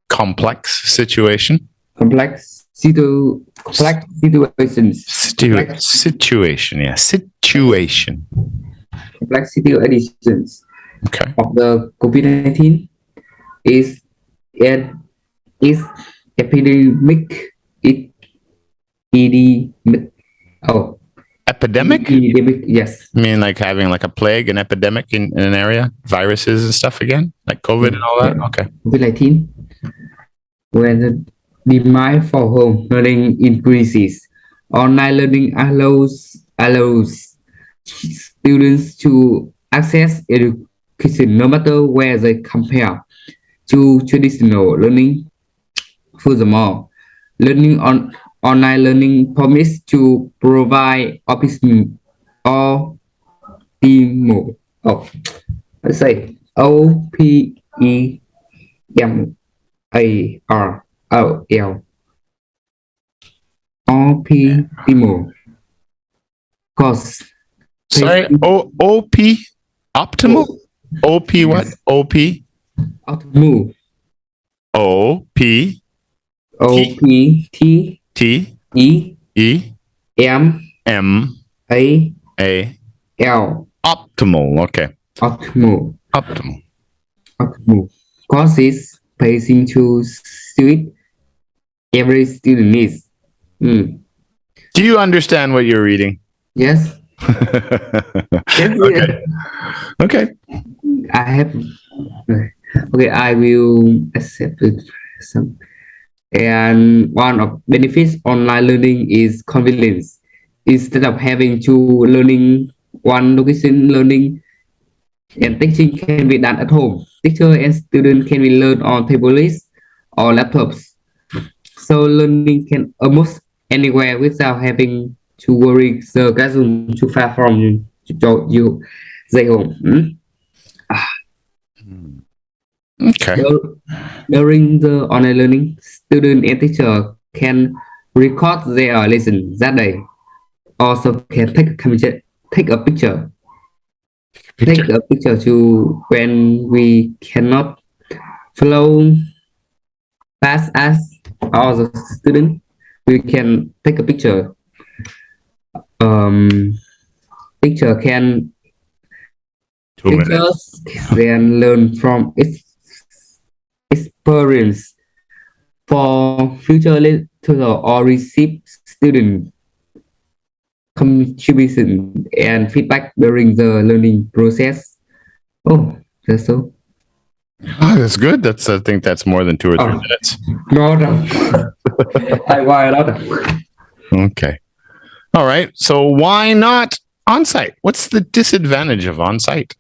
Complex situation. Complex situations. Situation. Yeah. Situation. Complex situations. Okay. Of the COVID-19 is epidemic. Epidemic? Epidemic, yes. You mean like having like a plague, an epidemic in an area, viruses and stuff again, like COVID and all that? Okay. COVID-19, when the demand for home learning increases, online learning allows students to access education no matter where they compare to traditional learning. Furthermore, online learning promise to provide optimal OPEMARL. Optimal. Cause Sorry, OP optimal? OP what? Yes. OP Optimal. OP OPTEM T E M A A L. optimal. Okay. Optimal. Optimal. Optimal. Courses pacing to suit every student needs. Mm. Do you understand what you're reading? Yes. Yes. Okay. Okay. I have. Okay, I will accept it. Some. And one of benefits online learning is convenience. Instead of having to learning one location, learning and teaching can be done at home. Teacher and student can be learned on tablets or laptops. So learning can almost anywhere without having to worry the classroom too far from you. They home. Okay. During the online learning, student and teacher can record their lesson that day. Also can take a picture. Take a picture to when we cannot follow fast as all the student. We can take a picture. Teacher can 2 minutes. teachers can learn from its experience for future lecturer or receive student contribution and feedback during the learning process. Oh, that's so. Oh, that's good. I think that's more than 2 or 3 Oh. minutes. No, no. I why not? Okay. All right. So why not on-site? What's the disadvantage of on-site?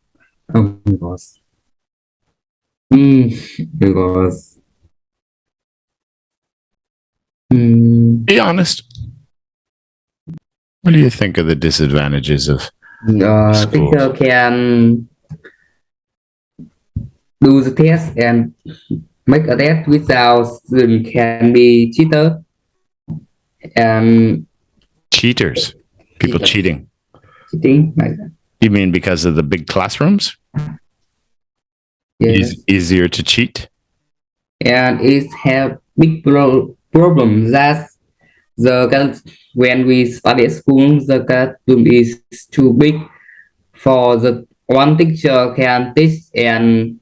Oh, because. Because. Be honest. What do you think of the disadvantages of schools? Teacher can do the test and make a test without student can be cheater and Cheaters? People Cheaters. cheating. like that. You mean because of the big classrooms? Yes. Easier to cheat? And it have big problem that when we study at school, the classroom is too big for the one teacher can teach and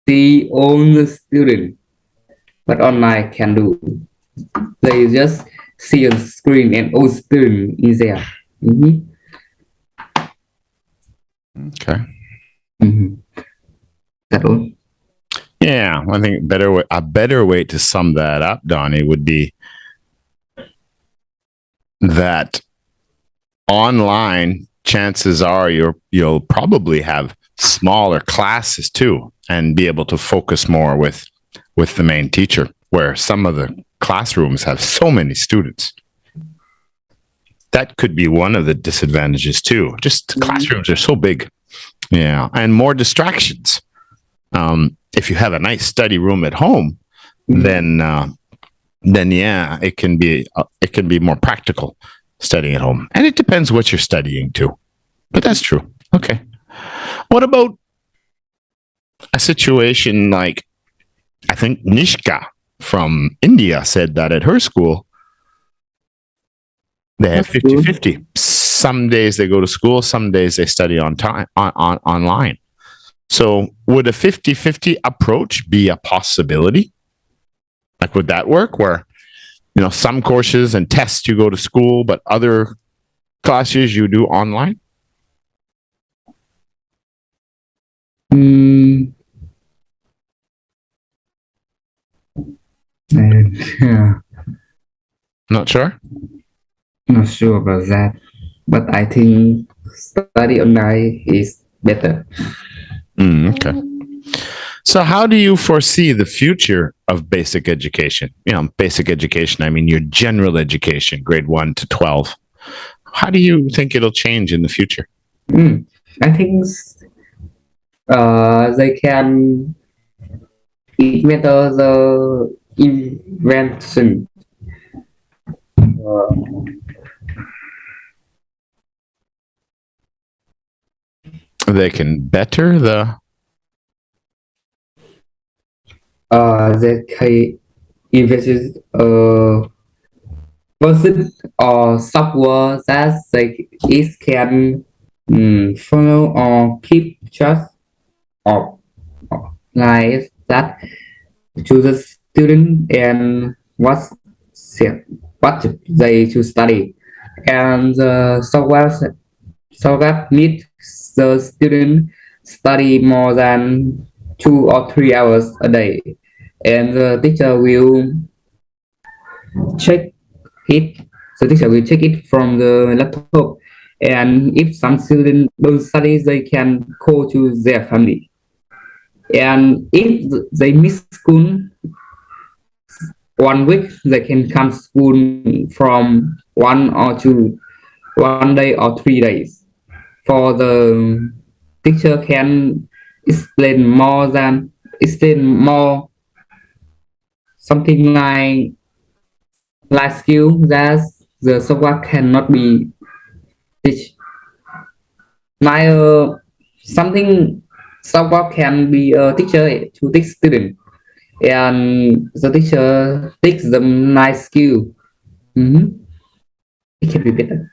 see all the student, but online can do. They just see on screen and all student is there. Okay. That all. Yeah, I think a better way to sum that up, Donny, would be that online, chances are you'll probably have smaller classes too, and be able to focus more with the main teacher, where some of the classrooms have so many students. That could be one of the disadvantages too. Just classrooms are so big. Yeah, and more distractions. If you have a nice study room at home, then yeah, it can be more practical studying at home. And it depends what you're studying too. But that's true. Okay. What about a situation like, I think Nishka from India said that at her school, they have 50-50. Some days they go to school, some days they study online. So would a 50-50 approach be a possibility? Like, would that work where, some courses and tests you go to school, but other classes you do online? Yeah. Not sure. Not sure about that, but I think study online is better. Okay. So how do you foresee the future of basic education? Basic education, I mean your general education, grade 1 to 12. How do you think it'll change in the future? I think They can invent the invention. They can better the. They can invent version or software that they it can follow or keep track of like that to the student and what they to study and the software need the student study more than 2 or 3 hours a day and the teacher will check it the teacher will check it from the laptop and if some students don't study they can call to their family and if they miss school 1 week they can come to school from 1 day or 3 days for the teacher can explain more something like skill that the software cannot be teach like something software can be a teacher to teach student and the teacher teach them nice skill. It can be better.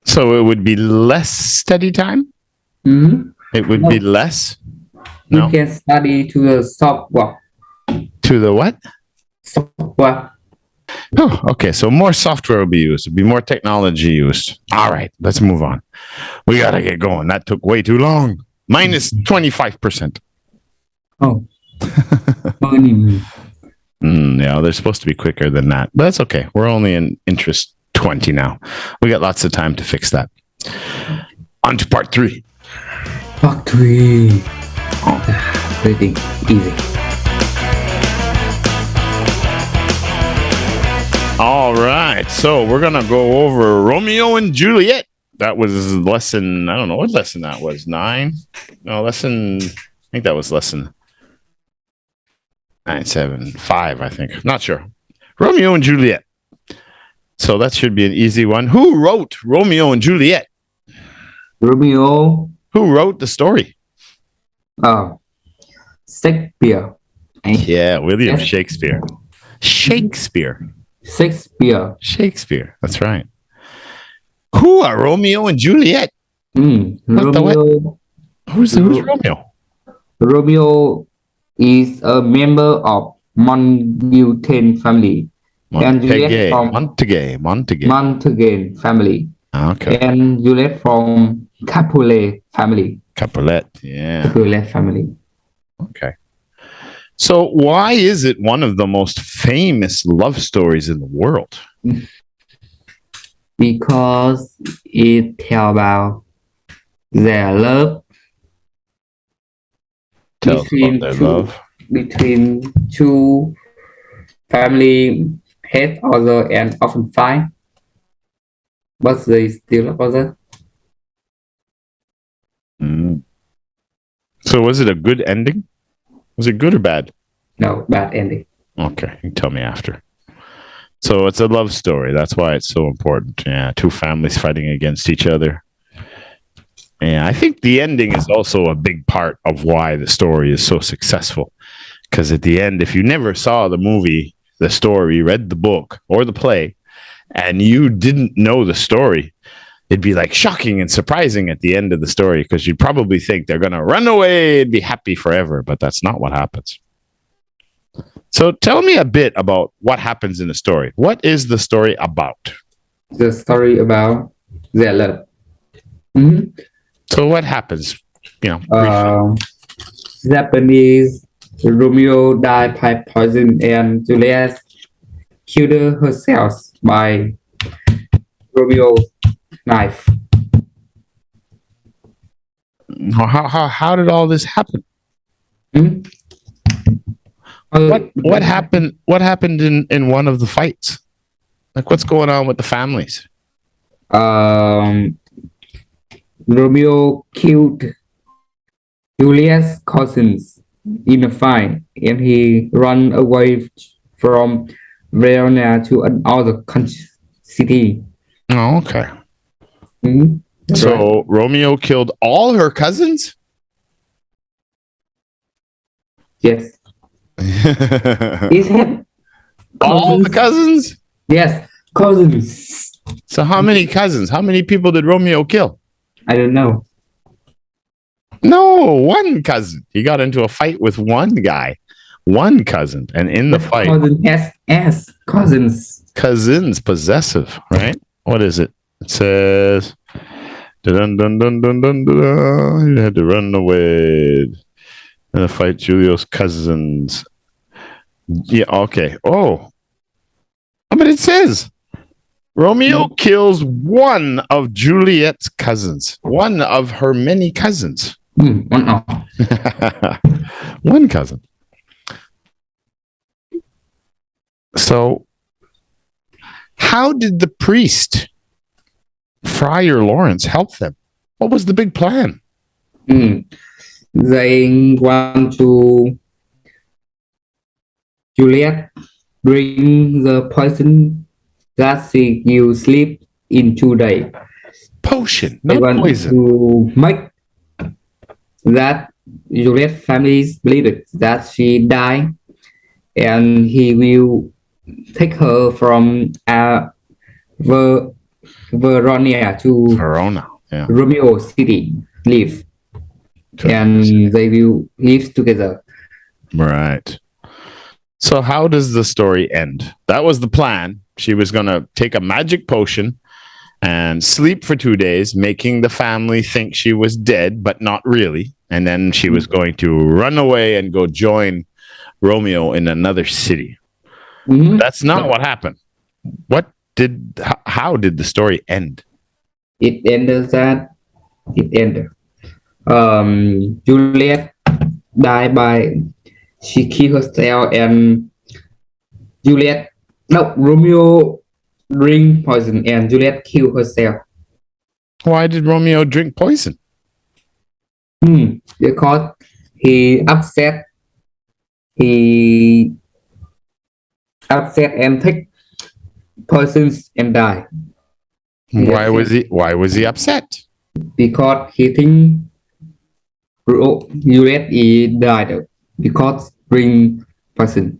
So it would be less study time? It would be less? You No. can study to the software. To the what? Software. Oh, okay. So more software will be used. It'll be more technology used. All right. Let's move on. We got to get going. That took way too long. Minus 25%. Oh. Funny. Yeah, they're supposed to be quicker than that. But that's okay. We're only in interest 20 now. We got lots of time to fix that. On to part 3. Part 3. Oh, pretty easy. All right. So we're going to go over Romeo and Juliet. That was lesson, I don't know what lesson that was. 9? No, I think that was lesson 9, 7, 5, I think. Not sure. Romeo and Juliet. So that should be an easy one. Who wrote Romeo and Juliet? Romeo. Who wrote the story? Shakespeare. Yeah, William Yes. Shakespeare. Shakespeare. That's right. Who are Romeo and Juliet? Romeo. Who's Romeo? Romeo is a member of Montaigne family. And Juliet from Montaigne family. Okay. And Juliet from Capulet family. Capulet. Yeah. Capulet family. Okay. So why is it one of the most famous love stories in the world? Because it tells about their love between two family hate other and often fight, but they still love other. So was it a good ending? Was it good or bad? No, bad ending. Okay, you can tell me after. So it's a love story. That's why it's so important. Yeah, two families fighting against each other. Yeah, I think the ending is also a big part of why the story is so successful. Because at the end, if you never saw the movie, the story, read the book or the play, and you didn't know the story, it'd be like shocking and surprising at the end of the story because you'd probably think they're going to run away and be happy forever, but that's not what happens. So tell me a bit about what happens in the story. What is the story about? The story about their love. So what happens? Briefly. Japanese Romeo died by poison and Juliet killed herself by Romeo's knife. How did all this happen? What happened? What happened in one of the fights? Like, what's going on with the families? Romeo killed Juliet's cousins in a fight, and he run away from Verona to another city. Oh, okay. Mhm. That's So right. Romeo killed all her cousins? Yes. Is it All the cousins? Yes, cousins. So how many cousins? How many people did Romeo kill? I don't know. No, one cousin. He got into a fight with one guy, one cousin, and in the fight, Cousin S cousins. cousins possessive, right? What is it? It says, dun dun dun dun dun dun. He had to run away in a fight. Julio's cousins. Yeah. Okay. Oh, but it says Romeo kills one of Juliet's cousins, one of her many cousins. One off. One cousin. So, how did the priest, Friar Lawrence, help them? What was the big plan? They want to Juliet bring the poison that she will sleep in 2 days. Potion, They not want poison. to make that Juliet families believe it, that she died, and he will take her from Veronia to Verona. Yeah. Romeo City, live, and they will live together. Right. So, how does the story end? That was the plan. She was going to take a magic potion and sleep for 2 days, making the family think she was dead, but not really. And then she was going to run away and go join Romeo in another city. Mhm. That's not what happened. How did the story end? It ended that it ended. Juliet died by she killed herself, and Romeo drink poison and Juliet killed herself. Why did Romeo drink poison? Because he upset and take poisons and die. Why was he upset? Because he think Juliet died because drink poison.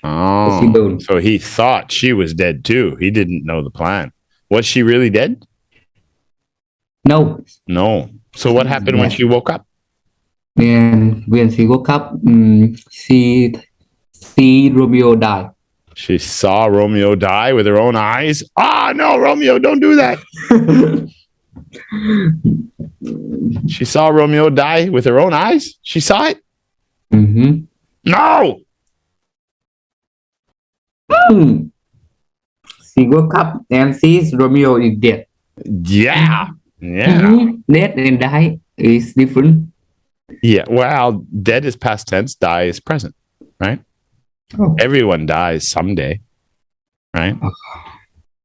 Oh, so he thought she was dead too. He didn't know the plan. Was she really dead? No. So what happened when she woke up? And when she woke up, she see Romeo die. She saw Romeo die with her own eyes. Ah, no, Romeo, don't do that. She saw Romeo die with her own eyes. She saw it. Mm-hmm. No. She woke up and sees Romeo is dead. Yeah. Dead and die is different. Yeah. Well, dead is past tense. Die is present. Right. Oh. Everyone dies someday. Right.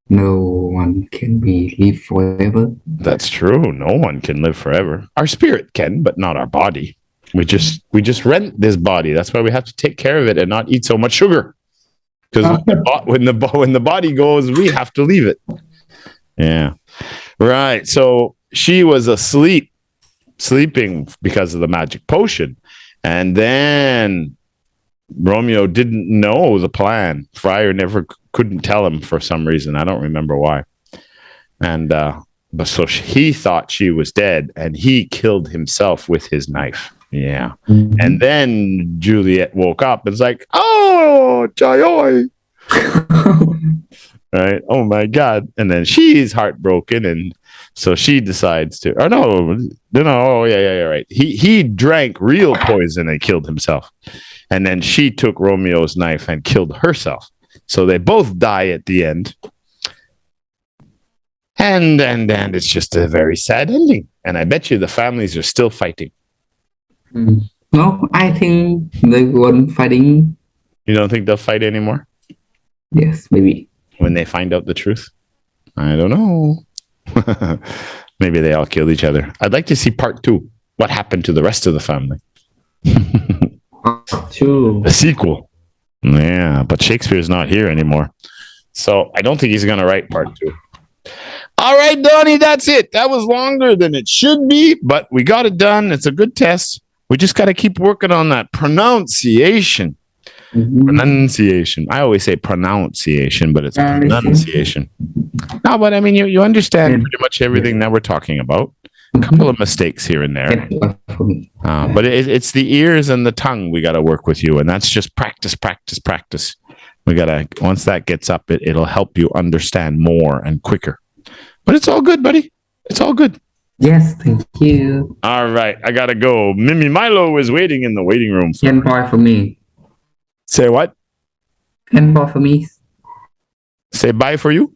No one can be live forever. That's true. No one can live forever. Our spirit can, but not our body. We just rent this body. That's why we have to take care of it and not eat so much sugar. Because when the body goes, we have to leave it. Yeah. Right. So she was sleeping because of the magic potion. And then Romeo didn't know the plan. Friar couldn't tell him for some reason. I don't remember why. And but so he thought she was dead, and he killed himself with his knife. Yeah. Mm-hmm. And then Juliet woke up and was like, "Oh, joy." Right? Oh my God. And then she's heartbroken, and so she decides to, oh yeah, right. He drank real poison and killed himself. And then she took Romeo's knife and killed herself. So they both die at the end. And it's just a very sad ending. And I bet you the families are still fighting. No, I think they weren't fighting. You don't think they'll fight anymore? Yes, maybe. When they find out the truth? I don't know. Maybe they all killed each other. I'd like to see part 2. what happened to the rest of the family? True. The sequel. Yeah, but Shakespeare's not here anymore. So I don't think he's going to write part 2. All right, Donny, that's it. That was longer than it should be, but we got it done. It's a good test. We just got to keep working on that pronunciation. Pronunciation. I always say pronunciation, but it's pronunciation. No, but I mean, you understand pretty much everything that we're talking about. A couple of mistakes here and there. But it's the ears and the tongue we got to work with you. And that's just practice, practice, practice. We got to, once that gets up, it'll help you understand more and quicker. But it's all good, buddy. It's all good. Yes, thank you. All right. I got to go. Milo is waiting in the waiting room. 10 points for me. Say what? 10 points for me. Say bye for you?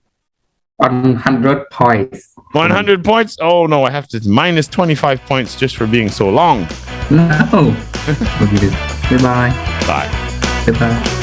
100 points. 100 points? Oh, no. I have to minus 25 points just for being so long. No. Okay. Goodbye. Bye. Goodbye.